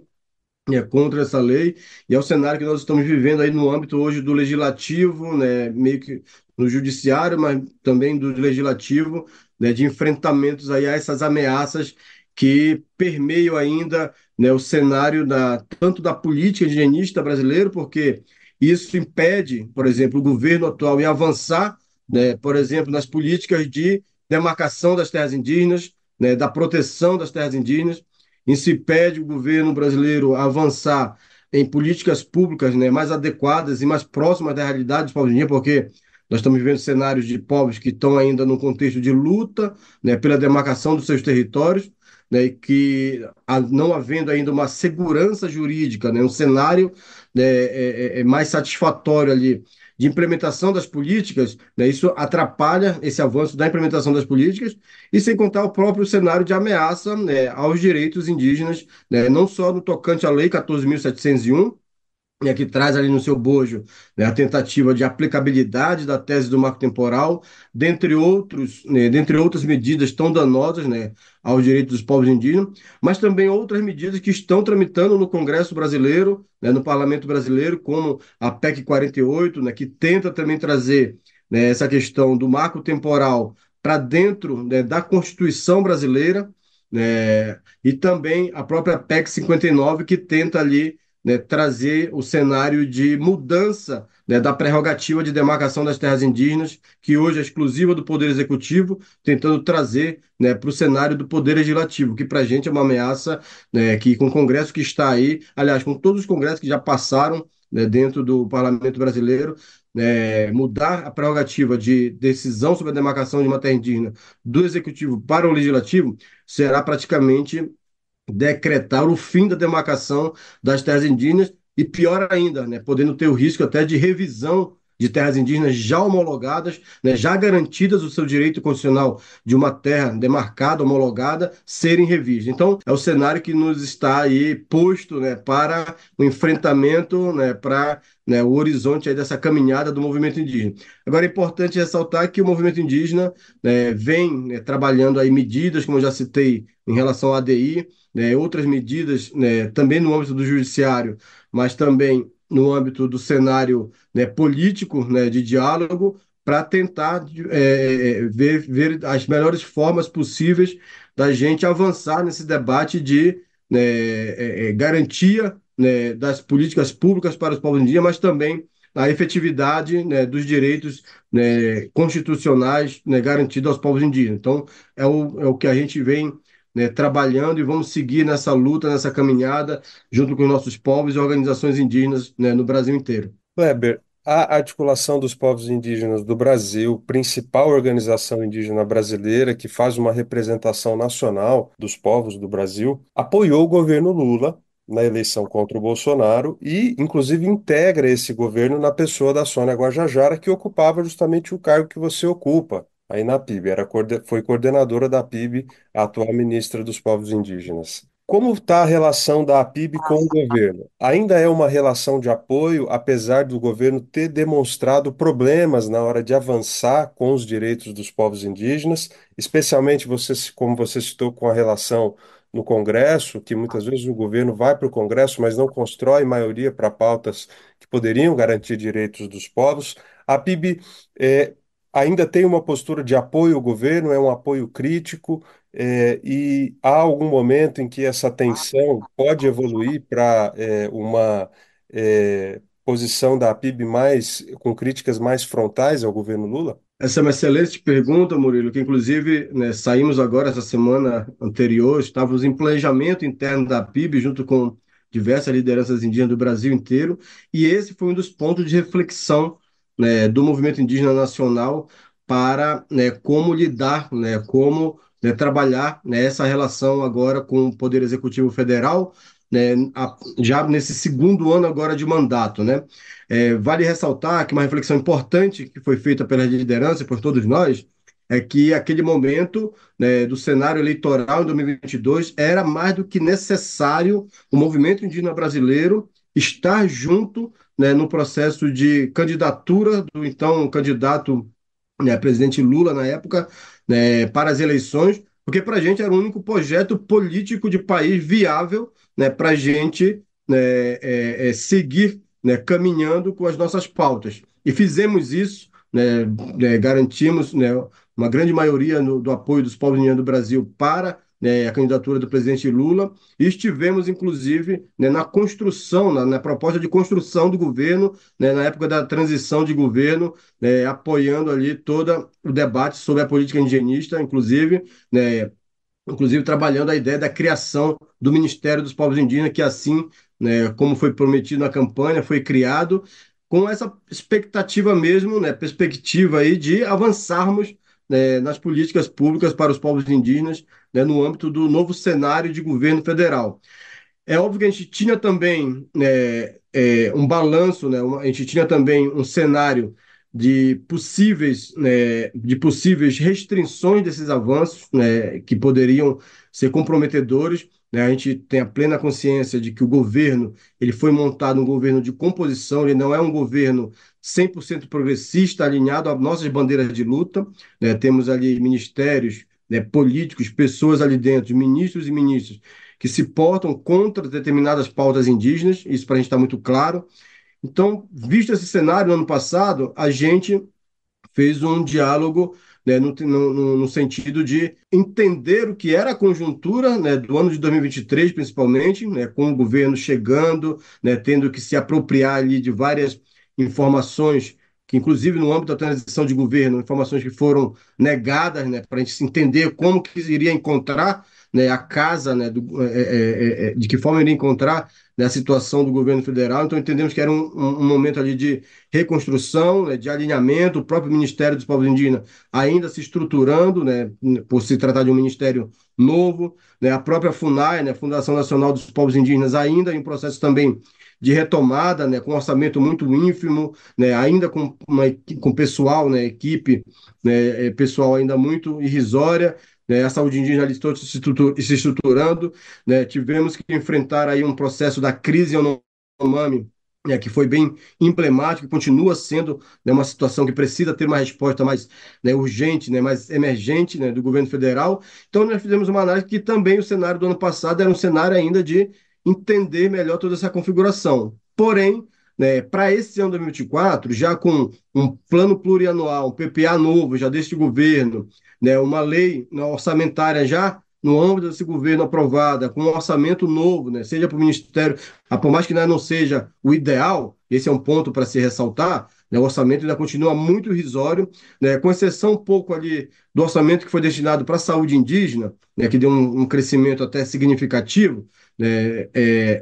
contra essa lei, e é o cenário que nós estamos vivendo aí no âmbito hoje do legislativo, né, meio que no judiciário, mas também do legislativo, né, de enfrentamentos aí a essas ameaças que permeiam ainda, né, o cenário tanto da política indigenista brasileira, porque isso impede, por exemplo, o governo atual em avançar, né, por exemplo, nas políticas de demarcação das terras indígenas, né, da proteção das terras indígenas. Isso impede o governo brasileiro a avançar em políticas públicas, né, mais adequadas e mais próximas da realidade dos povos indígenas, porque nós estamos vivendo cenários de povos que estão ainda num contexto de luta, né, pela demarcação dos seus territórios, né, e que, não havendo ainda uma segurança jurídica, né, um cenário, né, mais satisfatório ali de implementação das políticas, né, isso atrapalha esse avanço da implementação das políticas, e sem contar o próprio cenário de ameaça, né, aos direitos indígenas, né, não só no tocante à Lei 14.701, que traz ali no seu bojo, né, a tentativa de aplicabilidade da tese do marco temporal, dentre outras medidas tão danosas, né, aos direitos dos povos indígenas, mas também outras medidas que estão tramitando no Congresso brasileiro, né, no Parlamento brasileiro, como a PEC 48, né, que tenta também trazer, né, essa questão do marco temporal para dentro, né, da Constituição brasileira, né, e também a própria PEC 59, que tenta ali, né, trazer o cenário de mudança, né, da prerrogativa de demarcação das terras indígenas, que hoje é exclusiva do Poder Executivo, tentando trazer, né, para o cenário do Poder Legislativo, que para a gente é uma ameaça, né, que com o Congresso que está aí, aliás, com todos os congressos que já passaram, né, dentro do Parlamento brasileiro, né, mudar a prerrogativa de decisão sobre a demarcação de uma terra indígena do Executivo para o Legislativo, será praticamente decretar o fim da demarcação das terras indígenas e, pior ainda, né, podendo ter o risco até de revisão, de terras indígenas já homologadas, né, já garantidas o seu direito constitucional de uma terra demarcada, homologada, serem revistas. Então, é o cenário que nos está aí posto, né, para o enfrentamento, né, para, né, o horizonte aí dessa caminhada do movimento indígena. Agora, é importante ressaltar que o movimento indígena, né, vem, né, trabalhando aí medidas, como eu já citei, em relação à ADI, né, outras medidas, né, também no âmbito do judiciário, mas também no âmbito do cenário, né, político, né, de diálogo, para tentar ver as melhores formas possíveis da gente avançar nesse debate de, né, garantia, né, das políticas públicas para os povos indígenas, mas também a efetividade, né, dos direitos, né, constitucionais, né, garantidos aos povos indígenas. Então, é o que a gente vem, né, trabalhando, e vamos seguir nessa luta, nessa caminhada, junto com os nossos povos e organizações indígenas, né, no Brasil inteiro. Kleber, a Articulação dos Povos Indígenas do Brasil, principal organização indígena brasileira que faz uma representação nacional dos povos do Brasil, apoiou o governo Lula na eleição contra o Bolsonaro e, inclusive, integra esse governo na pessoa da Sônia Guajajara, que ocupava justamente o cargo que você ocupa aí na PIB. Foi coordenadora da PIB, a atual ministra dos Povos Indígenas. Como está a relação da APIB com o governo? Ainda é uma relação de apoio, apesar do governo ter demonstrado problemas na hora de avançar com os direitos dos povos indígenas, especialmente como você citou, com a relação no Congresso, que muitas vezes o governo vai para o Congresso, mas não constrói maioria para pautas que poderiam garantir direitos dos povos. A APIB ainda tem uma postura de apoio ao governo, é um apoio crítico. E há algum momento em que essa tensão pode evoluir para uma posição da PIB com críticas mais frontais ao governo Lula? Essa é uma excelente pergunta, Murilo, que inclusive, né, saímos agora, essa semana anterior, estávamos em planejamento interno da PIB, junto com diversas lideranças indígenas do Brasil inteiro, e esse foi um dos pontos de reflexão, né, do movimento indígena nacional para, né, como lidar, né, como, né, trabalhar, né, essa relação agora com o Poder Executivo Federal, né, já nesse segundo ano agora de mandato, né? Vale ressaltar que uma reflexão importante que foi feita pela liderança, por todos nós, é que aquele momento, né, do cenário eleitoral em 2022 era mais do que necessário o movimento indígena brasileiro estar junto, né, no processo de candidatura do então candidato, né, presidente Lula na época, né, para as eleições, porque para a gente era o único projeto político de país viável, né, para a gente, né, seguir, né, caminhando com as nossas pautas. E fizemos isso, né, garantimos, né, uma grande maioria do apoio dos povos indígenas do Brasil para, né, a candidatura do presidente Lula, e estivemos, inclusive, né, na construção, na proposta de construção do governo, né, na época da transição de governo, né, apoiando ali todo o debate sobre a política indigenista, inclusive trabalhando a ideia da criação do Ministério dos Povos Indígenas, que assim, né, como foi prometido na campanha, foi criado com essa expectativa mesmo, né, perspectiva aí de avançarmos, né, nas políticas públicas para os povos indígenas, né, no âmbito do novo cenário de governo federal. É óbvio que a gente tinha também, né, um balanço, né, a gente tinha também um cenário de possíveis restrições desses avanços, né, que poderiam ser comprometedores, né? A gente tem a plena consciência de que o governo ele foi montado um governo de composição, ele não é um governo 100% progressista, alinhado às nossas bandeiras de luta, né? Temos ali ministérios, né, políticos, pessoas ali dentro, ministros e ministras, que se portam contra determinadas pautas indígenas, isso para a gente está muito claro. Então, visto esse cenário, no ano passado, a gente fez um diálogo, né, no sentido de entender o que era a conjuntura, né, do ano de 2023, principalmente, né, com o governo chegando, né, tendo que se apropriar ali de várias informações que, inclusive no âmbito da transição de governo, informações que foram negadas, né, para a gente entender como que iria encontrar, né, a casa, né, de que forma iria encontrar, né, a situação do governo federal. Então entendemos que era um momento ali de reconstrução, né, de alinhamento, o próprio Ministério dos Povos Indígenas ainda se estruturando, né, por se tratar de um ministério novo, né, a própria FUNAI, né, Fundação Nacional dos Povos Indígenas, ainda em processo também de retomada, né, com um orçamento muito ínfimo, né, ainda com pessoal, né, equipe, né, pessoal ainda muito irrisória, né, a saúde indígena ali toda se estruturando, né, tivemos que enfrentar aí um processo da crise Yanomami, né, que foi bem emblemático, e continua sendo, né, uma situação que precisa ter uma resposta mais, né, urgente, né, mais emergente, né, do governo federal. Então, nós fizemos uma análise que também o cenário do ano passado era um cenário ainda de entender melhor toda essa configuração. Porém, né, para esse ano 2024, já com um plano plurianual, um PPA novo, já deste governo, né, uma lei orçamentária já no âmbito desse governo aprovada, com um orçamento novo, né, seja para o Ministério, por mais que não seja o ideal, esse é um ponto para se ressaltar, né, o orçamento ainda continua muito irrisório, né, com exceção um pouco ali do orçamento que foi destinado para a saúde indígena, né, que deu um crescimento até significativo, né,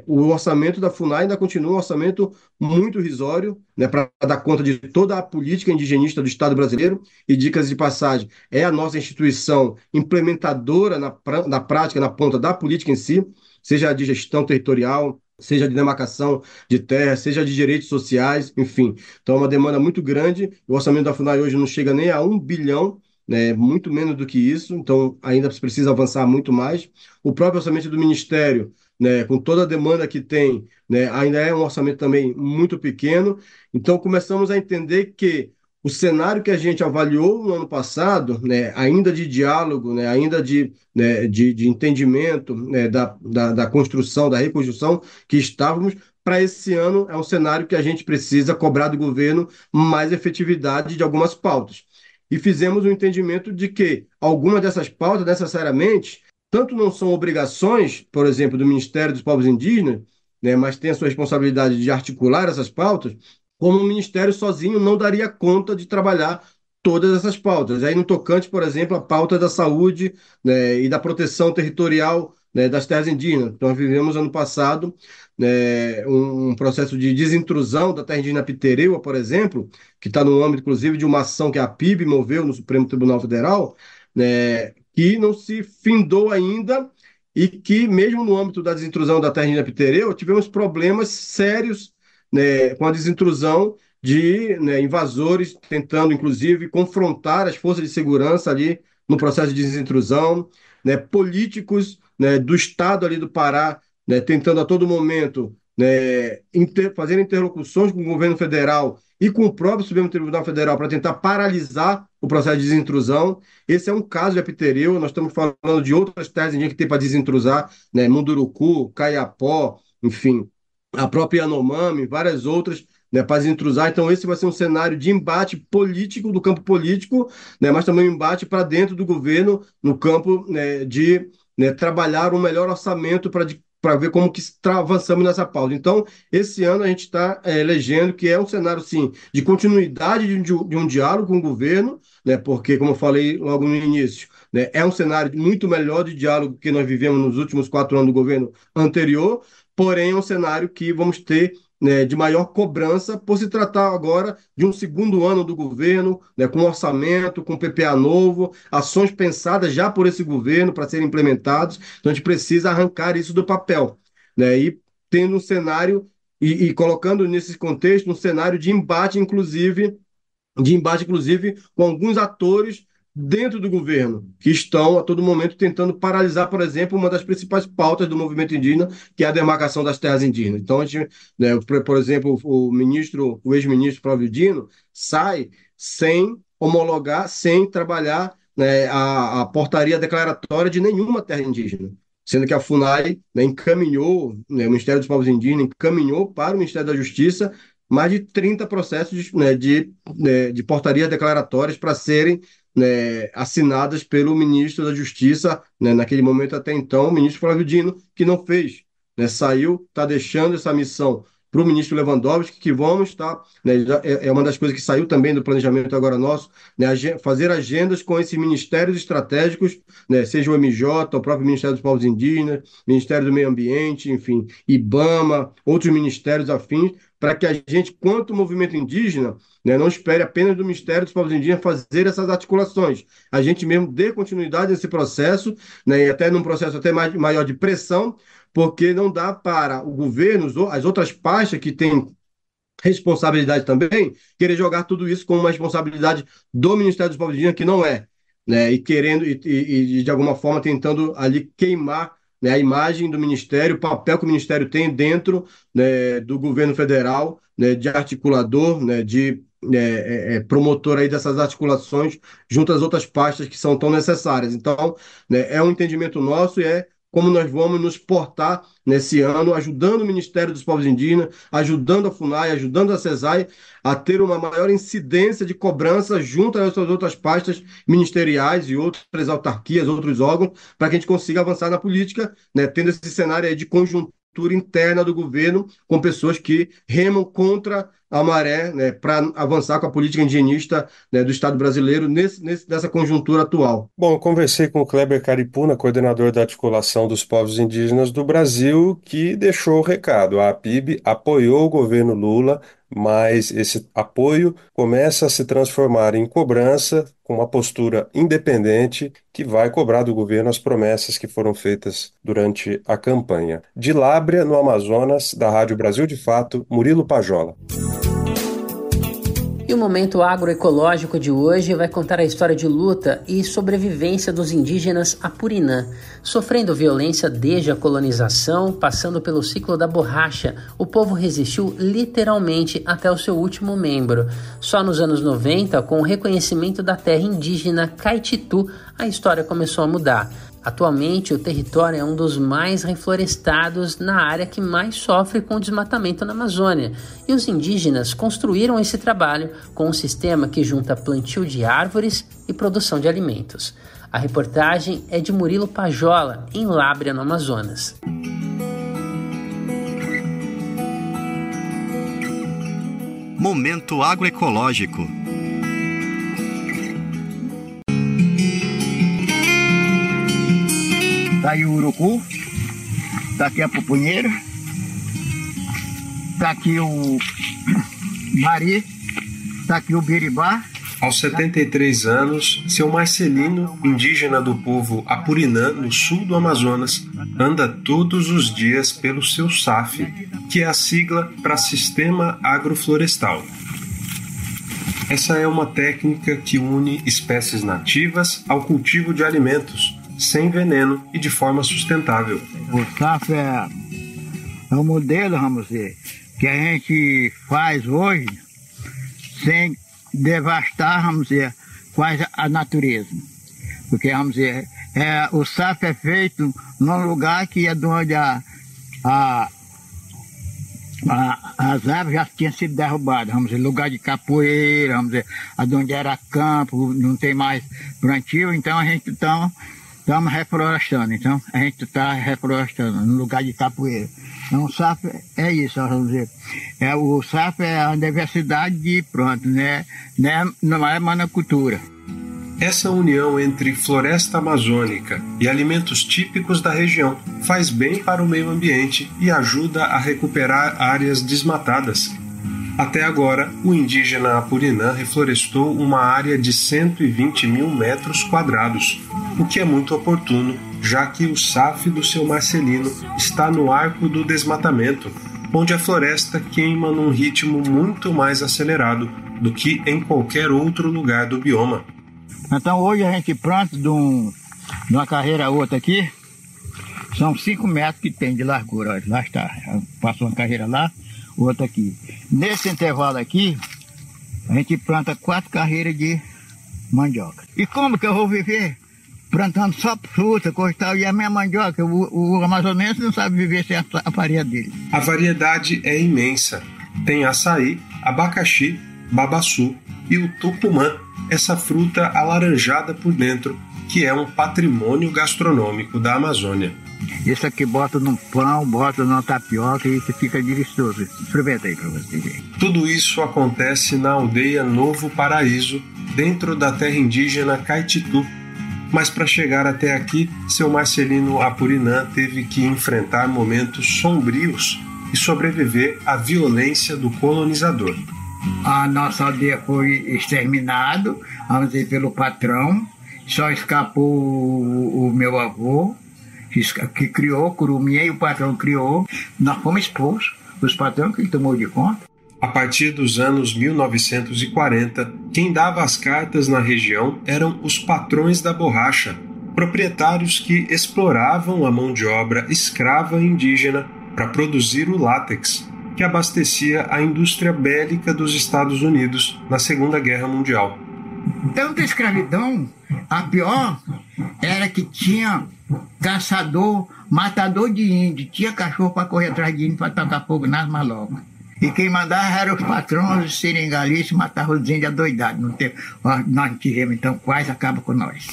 o orçamento da FUNAI ainda continua um orçamento muito irrisório, né, para dar conta de toda a política indigenista do Estado brasileiro, e dicas de passagem, é a nossa instituição implementadora na prática, na ponta da política em si, seja de gestão territorial, seja de demarcação de terra, seja de direitos sociais, enfim. Então é uma demanda muito grande, o orçamento da FUNAI hoje não chega nem a 1 bilhão, né, muito menos do que isso, então ainda precisa avançar muito mais. O próprio orçamento do Ministério, né, com toda a demanda que tem, né, ainda é um orçamento também muito pequeno. Então começamos a entender que o cenário que a gente avaliou no ano passado, né, ainda de diálogo, né, ainda de entendimento, né, da construção, da reconstrução que estávamos, para esse ano é um cenário que a gente precisa cobrar do governo mais efetividade de algumas pautas. E fizemos um entendimento de que algumas dessas pautas, necessariamente, tanto não são obrigações, por exemplo, do Ministério dos Povos Indígenas, né, mas tem a sua responsabilidade de articular essas pautas, como o Ministério sozinho não daria conta de trabalhar todas essas pautas. Aí no tocante, por exemplo, a pauta da saúde, né, e da proteção territorial, né, das terras indígenas. Então, nós vivemos ano passado, né, um processo de desintrusão da terra indígena Pitereua, por exemplo, que está no âmbito, inclusive, de uma ação que a PIB moveu no Supremo Tribunal Federal, né, que não se findou ainda, e que, mesmo no âmbito da desintrusão da terra indígena Pitereua, tivemos problemas sérios, né, com a desintrusão de, né, invasores tentando, inclusive, confrontar as forças de segurança ali no processo de desintrusão, né, políticos, né, do Estado ali do Pará, né, tentando a todo momento, né, fazer interlocuções com o governo federal e com o próprio Supremo Tribunal Federal para tentar paralisar o processo de desintrusão. Esse é um caso de Apitereu, nós estamos falando de outras terras indígenas que tem para desintrusar, né, Munduruku, Caiapó, enfim, a própria Yanomami, várias outras, né, para desintrusar. Então esse vai ser um cenário de embate político, do campo político, né, mas também um embate para dentro do governo, no campo, né, de, né, trabalhar um melhor orçamento para ver como que avançamos nessa pauta. Então, esse ano a gente está elegendo que é um cenário, sim, de continuidade de um diálogo com o governo, né, porque, como eu falei logo no início, né, é um cenário muito melhor de diálogo que nós vivemos nos últimos 4 anos do governo anterior, porém é um cenário que vamos ter, né, de maior cobrança, por se tratar agora de um segundo ano do governo, né, com orçamento, com PPA novo, ações pensadas já por esse governo para serem implementadas. Então a gente precisa arrancar isso do papel, né, e tendo um cenário, e colocando nesse contexto um cenário de embate, inclusive, com alguns atores dentro do governo, que estão a todo momento tentando paralisar, por exemplo, uma das principais pautas do movimento indígena, que é a demarcação das terras indígenas. Então, a gente, né, por exemplo, o ex-ministro Flávio Dino sai sem homologar, sem trabalhar, né, a portaria declaratória de nenhuma terra indígena, sendo que a FUNAI, né, encaminhou, né, o Ministério dos Povos Indígenas encaminhou para o Ministério da Justiça mais de 30 processos, né, de portarias declaratórias para serem, né, assinadas pelo ministro da Justiça, né, naquele momento até então, o ministro Flávio Dino, que não fez, né, saiu, está deixando essa missão para o ministro Lewandowski, que vamos estar, né, é uma das coisas que saiu também do planejamento agora nosso, né, fazer agendas com esses ministérios estratégicos, né, seja o MJ, o próprio Ministério dos Povos Indígenas, Ministério do Meio Ambiente, enfim, IBAMA, outros ministérios afins, para que a gente, quanto movimento indígena, né, não espere apenas do Ministério dos Povos Indígenas fazer essas articulações. A gente mesmo dê continuidade nesse processo, né, e até num processo até maior de pressão, porque não dá para o governo, as outras pastas que têm responsabilidade também, querer jogar tudo isso como uma responsabilidade do Ministério dos Povos Indígenas, que não é, né? E querendo, e de alguma forma tentando ali queimar, né, a imagem do Ministério, o papel que o Ministério tem dentro, né, do governo federal, né, de articulador, né, de promotor aí dessas articulações junto às outras pastas que são tão necessárias. Então, né, é um entendimento nosso e é como nós vamos nos portar nesse ano, ajudando o Ministério dos Povos Indígenas, ajudando a FUNAI, ajudando a CESAI a ter uma maior incidência de cobrança junto às outras pastas ministeriais e outras autarquias, outros órgãos, para que a gente consiga avançar na política, né, tendo esse cenário aí de conjuntura interna do governo, com pessoas que remam contra a maré, né, para avançar com a política indigenista, né, do Estado brasileiro nessa conjuntura atual. Bom, eu conversei com o Kleber Caripuna, coordenador da Articulação dos Povos Indígenas do Brasil, que deixou o recado. A APIB apoiou o governo Lula, mas esse apoio começa a se transformar em cobrança, com uma postura independente que vai cobrar do governo as promessas que foram feitas durante a campanha. De Lábrea, no Amazonas, da Rádio Brasil de Fato, Murilo Pajola. E o Momento Agroecológico de hoje vai contar a história de luta e sobrevivência dos indígenas Apurinã, sofrendo violência desde a colonização, passando pelo ciclo da borracha. O povo resistiu literalmente até o seu último membro. Só nos anos 90, com o reconhecimento da terra indígena Caititu, a história começou a mudar. Atualmente, o território é um dos mais reflorestados na área que mais sofre com o desmatamento na Amazônia. E os indígenas construíram esse trabalho com um sistema que junta plantio de árvores e produção de alimentos. A reportagem é de Murilo Pajola, em Lábrea, no Amazonas. Momento Agroecológico. Tá aí o urucu, tá aqui a pupunheira, tá aqui o mari, tá aqui o biribá. Aos 73 anos, seu Marcelino, indígena do povo Apurinã, no sul do Amazonas, anda todos os dias pelo seu SAF, que é a sigla para Sistema Agroflorestal. Essa é uma técnica que une espécies nativas ao cultivo de alimentos, sem veneno e de forma sustentável. O SAF é um modelo, vamos dizer, que a gente faz hoje sem devastar, vamos dizer, quase a natureza. Porque, vamos dizer, o SAF é feito num lugar que é de onde as árvores já tinham sido derrubadas, vamos dizer, lugar de capoeira, vamos dizer, onde era campo, não tem mais plantio, então a gente estamos reflorestando, então a gente está reflorestando no lugar de capoeira. Então o SAF é isso, vamos dizer. O SAF é a diversidade de pronto, né? Não é monocultura. Essa união entre floresta amazônica e alimentos típicos da região faz bem para o meio ambiente e ajuda a recuperar áreas desmatadas. Até agora, o indígena Apurinã reflorestou uma área de 120 mil metros quadrados, o que é muito oportuno, já que o SAF do seu Marcelino está no arco do desmatamento, onde a floresta queima num ritmo muito mais acelerado do que em qualquer outro lugar do bioma. Então hoje a gente planta de uma carreira a outra aqui, são 5 metros que tem de largura, olha, lá está, passou uma carreira lá, outra aqui. Nesse intervalo aqui, a gente planta 4 carreiras de mandioca. E como que eu vou viver? Plantando só fruta, coisa e tal, e a minha mandioca, o amazonense não sabe viver sem a farinha dele. A variedade é imensa. Tem açaí, abacaxi, babaçu e o tupumã, essa fruta alaranjada por dentro, que é um patrimônio gastronômico da Amazônia. Isso aqui bota num pão, bota numa tapioca e isso fica delicioso. Experimenta aí para você ver. Tudo isso acontece na aldeia Novo Paraíso, dentro da terra indígena Caititu. Mas para chegar até aqui, seu Marcelino Apurinã teve que enfrentar momentos sombrios e sobreviver à violência do colonizador. A nossa aldeia foi exterminada, vamos dizer, pelo patrão. Só escapou o meu avô que criou, Curumim, e o patrão criou, nós fomos expulsos, os patrões que ele tomou de conta. A partir dos anos 1940, quem dava as cartas na região eram os patrões da borracha, proprietários que exploravam a mão de obra escrava indígena para produzir o látex, que abastecia a indústria bélica dos Estados Unidos na Segunda Guerra Mundial. Tanta escravidão, a pior era que tinha caçador, matador de índio, tinha cachorro para correr atrás de índio para tocar fogo nas malocas. E quem mandava eram os patrões, os seringalistas, matavam os índios adoidados. Nós tivemos, então, quase acaba com nós.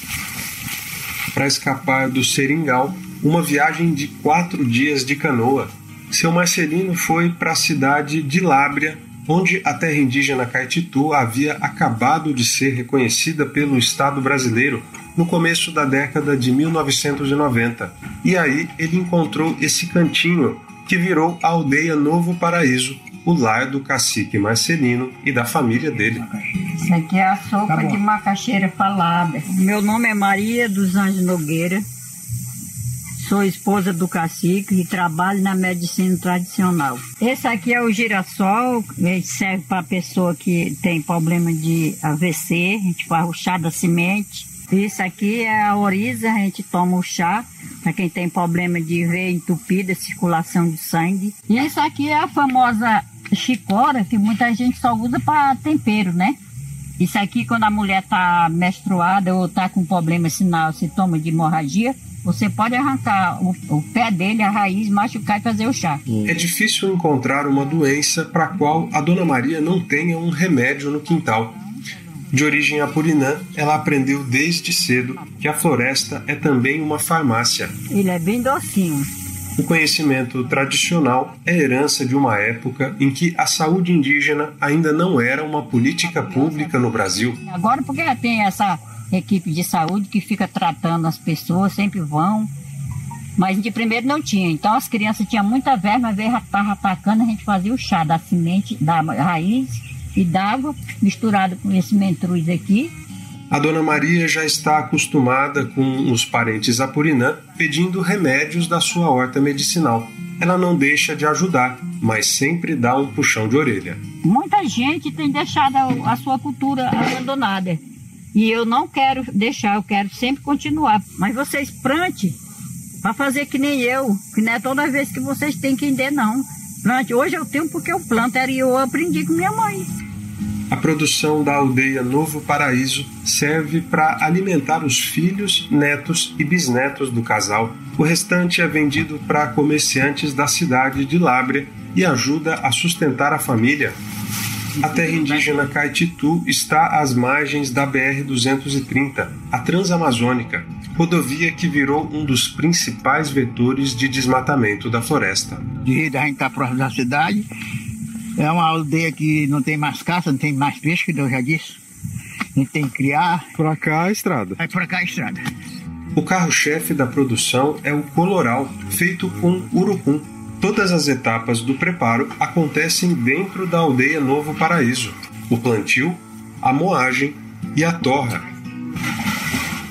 Para escapar do seringal, uma viagem de 4 dias de canoa, seu Marcelino foi para a cidade de Lábrea, onde a terra indígena Caititu havia acabado de ser reconhecida pelo Estado brasileiro no começo da década de 1990. E aí ele encontrou esse cantinho que virou a aldeia Novo Paraíso, o lar do cacique Marcelino e da família dele. Isso aqui é a sopa de macaxeira falada. Meu nome é Maria dos Anjos Nogueira, sou esposa do cacique e trabalho na medicina tradicional. Esse aqui é o girassol, ele serve para a pessoa que tem problema de AVC, a gente faz o chá da semente. Isso aqui é a oriza, a gente toma o chá para quem tem problema de veia entupida, circulação de sangue. E isso aqui é a famosa chicora, que muita gente só usa para tempero, né? Isso aqui, quando a mulher está menstruada ou está com problema sinal, sintoma de hemorragia, você pode arrancar o pé dele, a raiz, machucar e fazer o chá. É difícil encontrar uma doença para a qual a Dona Maria não tenha um remédio no quintal. De origem apurinã, ela aprendeu desde cedo que a floresta é também uma farmácia. Ele é bem docinho. O conhecimento tradicional é herança de uma época em que a saúde indígena ainda não era uma política pública no Brasil. Agora, porque já tem essa equipe de saúde que fica tratando as pessoas, sempre vão, mas de primeiro não tinha. Então as crianças tinham muita verma, às vezes estava atacando, a gente fazia o chá da semente, da raiz e dava, misturado com esse mentruz aqui. A Dona Maria já está acostumada com os parentes apurinã pedindo remédios da sua horta medicinal. Ela não deixa de ajudar, mas sempre dá um puxão de orelha. Muita gente tem deixado a sua cultura abandonada. E eu não quero deixar, eu quero sempre continuar. Mas vocês plante para fazer que nem eu, que não é toda vez que vocês têm que entender, não. Plante. Hoje eu tenho porque eu planto, e eu aprendi com minha mãe. A produção da aldeia Novo Paraíso serve para alimentar os filhos, netos e bisnetos do casal. O restante é vendido para comerciantes da cidade de Lábrea e ajuda a sustentar a família. A terra indígena Caititu está às margens da BR-230, a Transamazônica, rodovia que virou um dos principais vetores de desmatamento da floresta. A gente está próximo da cidade. É uma aldeia que não tem mais caça, não tem mais peixe, que eu já disse. A gente tem que criar. Para cá a estrada. É para cá a estrada. O carro-chefe da produção é o coloral, feito com urucum. Todas as etapas do preparo acontecem dentro da aldeia Novo Paraíso. O plantio, a moagem e a torra.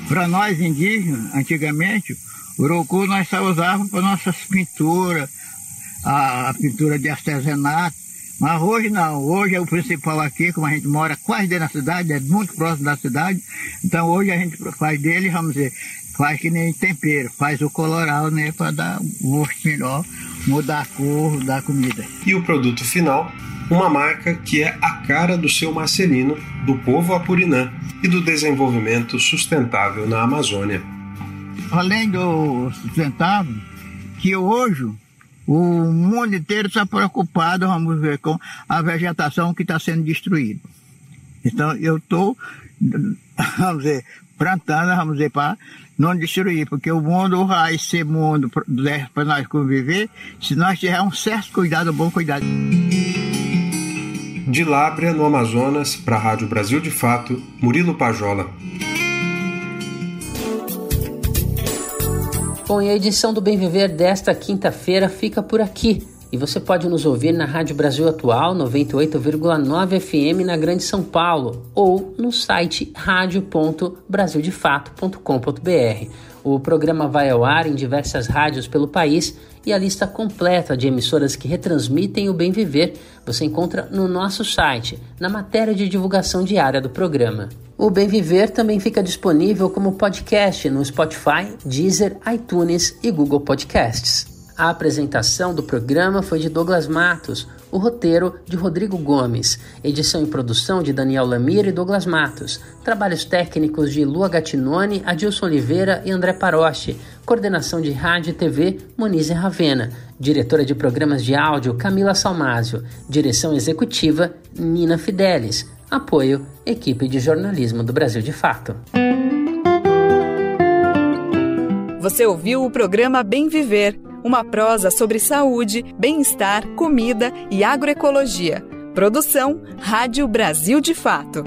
Para nós indígenas, antigamente, o urucum nós só usávamos para nossas pinturas, a pintura de artesanato. Mas hoje não, hoje é o principal aqui, como a gente mora quase dentro da cidade, é muito próximo da cidade, então hoje a gente faz dele, vamos dizer, faz que nem tempero, faz o coloral, né, para dar um gosto melhor, mudar a cor da comida. E o produto final, uma marca que é a cara do seu Marcelino, do povo apurinã e do desenvolvimento sustentável na Amazônia. Além do sustentável, que hoje o mundo inteiro está preocupado, vamos ver, com a vegetação que está sendo destruída. Então eu estou, vamos dizer, plantando, vamos dizer, para não destruir, porque o mundo vai ser mundo para nós conviver se nós tivermos um certo cuidado, um bom cuidado. De Lábrea, no Amazonas, para a Rádio Brasil de Fato, Murilo Pajola. Bom, e a edição do Bem Viver desta quinta-feira fica por aqui. E você pode nos ouvir na Rádio Brasil Atual 98,9 FM na Grande São Paulo ou no site radio.brasildefato.com.br. O programa vai ao ar em diversas rádios pelo país e a lista completa de emissoras que retransmitem o Bem Viver você encontra no nosso site, na matéria de divulgação diária do programa. O Bem Viver também fica disponível como podcast no Spotify, Deezer, iTunes e Google Podcasts. A apresentação do programa foi de Douglas Matos, o roteiro de Rodrigo Gomes, edição e produção de Daniel Lamir e Douglas Matos, trabalhos técnicos de Lua Gattinone, Adilson Oliveira e André Paroche, coordenação de rádio e TV Monize Ravena, diretora de programas de áudio Camila Salmásio, direção executiva Nina Fidelis, apoio Equipe de Jornalismo do Brasil de Fato. Você ouviu o programa Bem Viver, uma prosa sobre saúde, bem-estar, comida e agroecologia. Produção Rádio Brasil de Fato.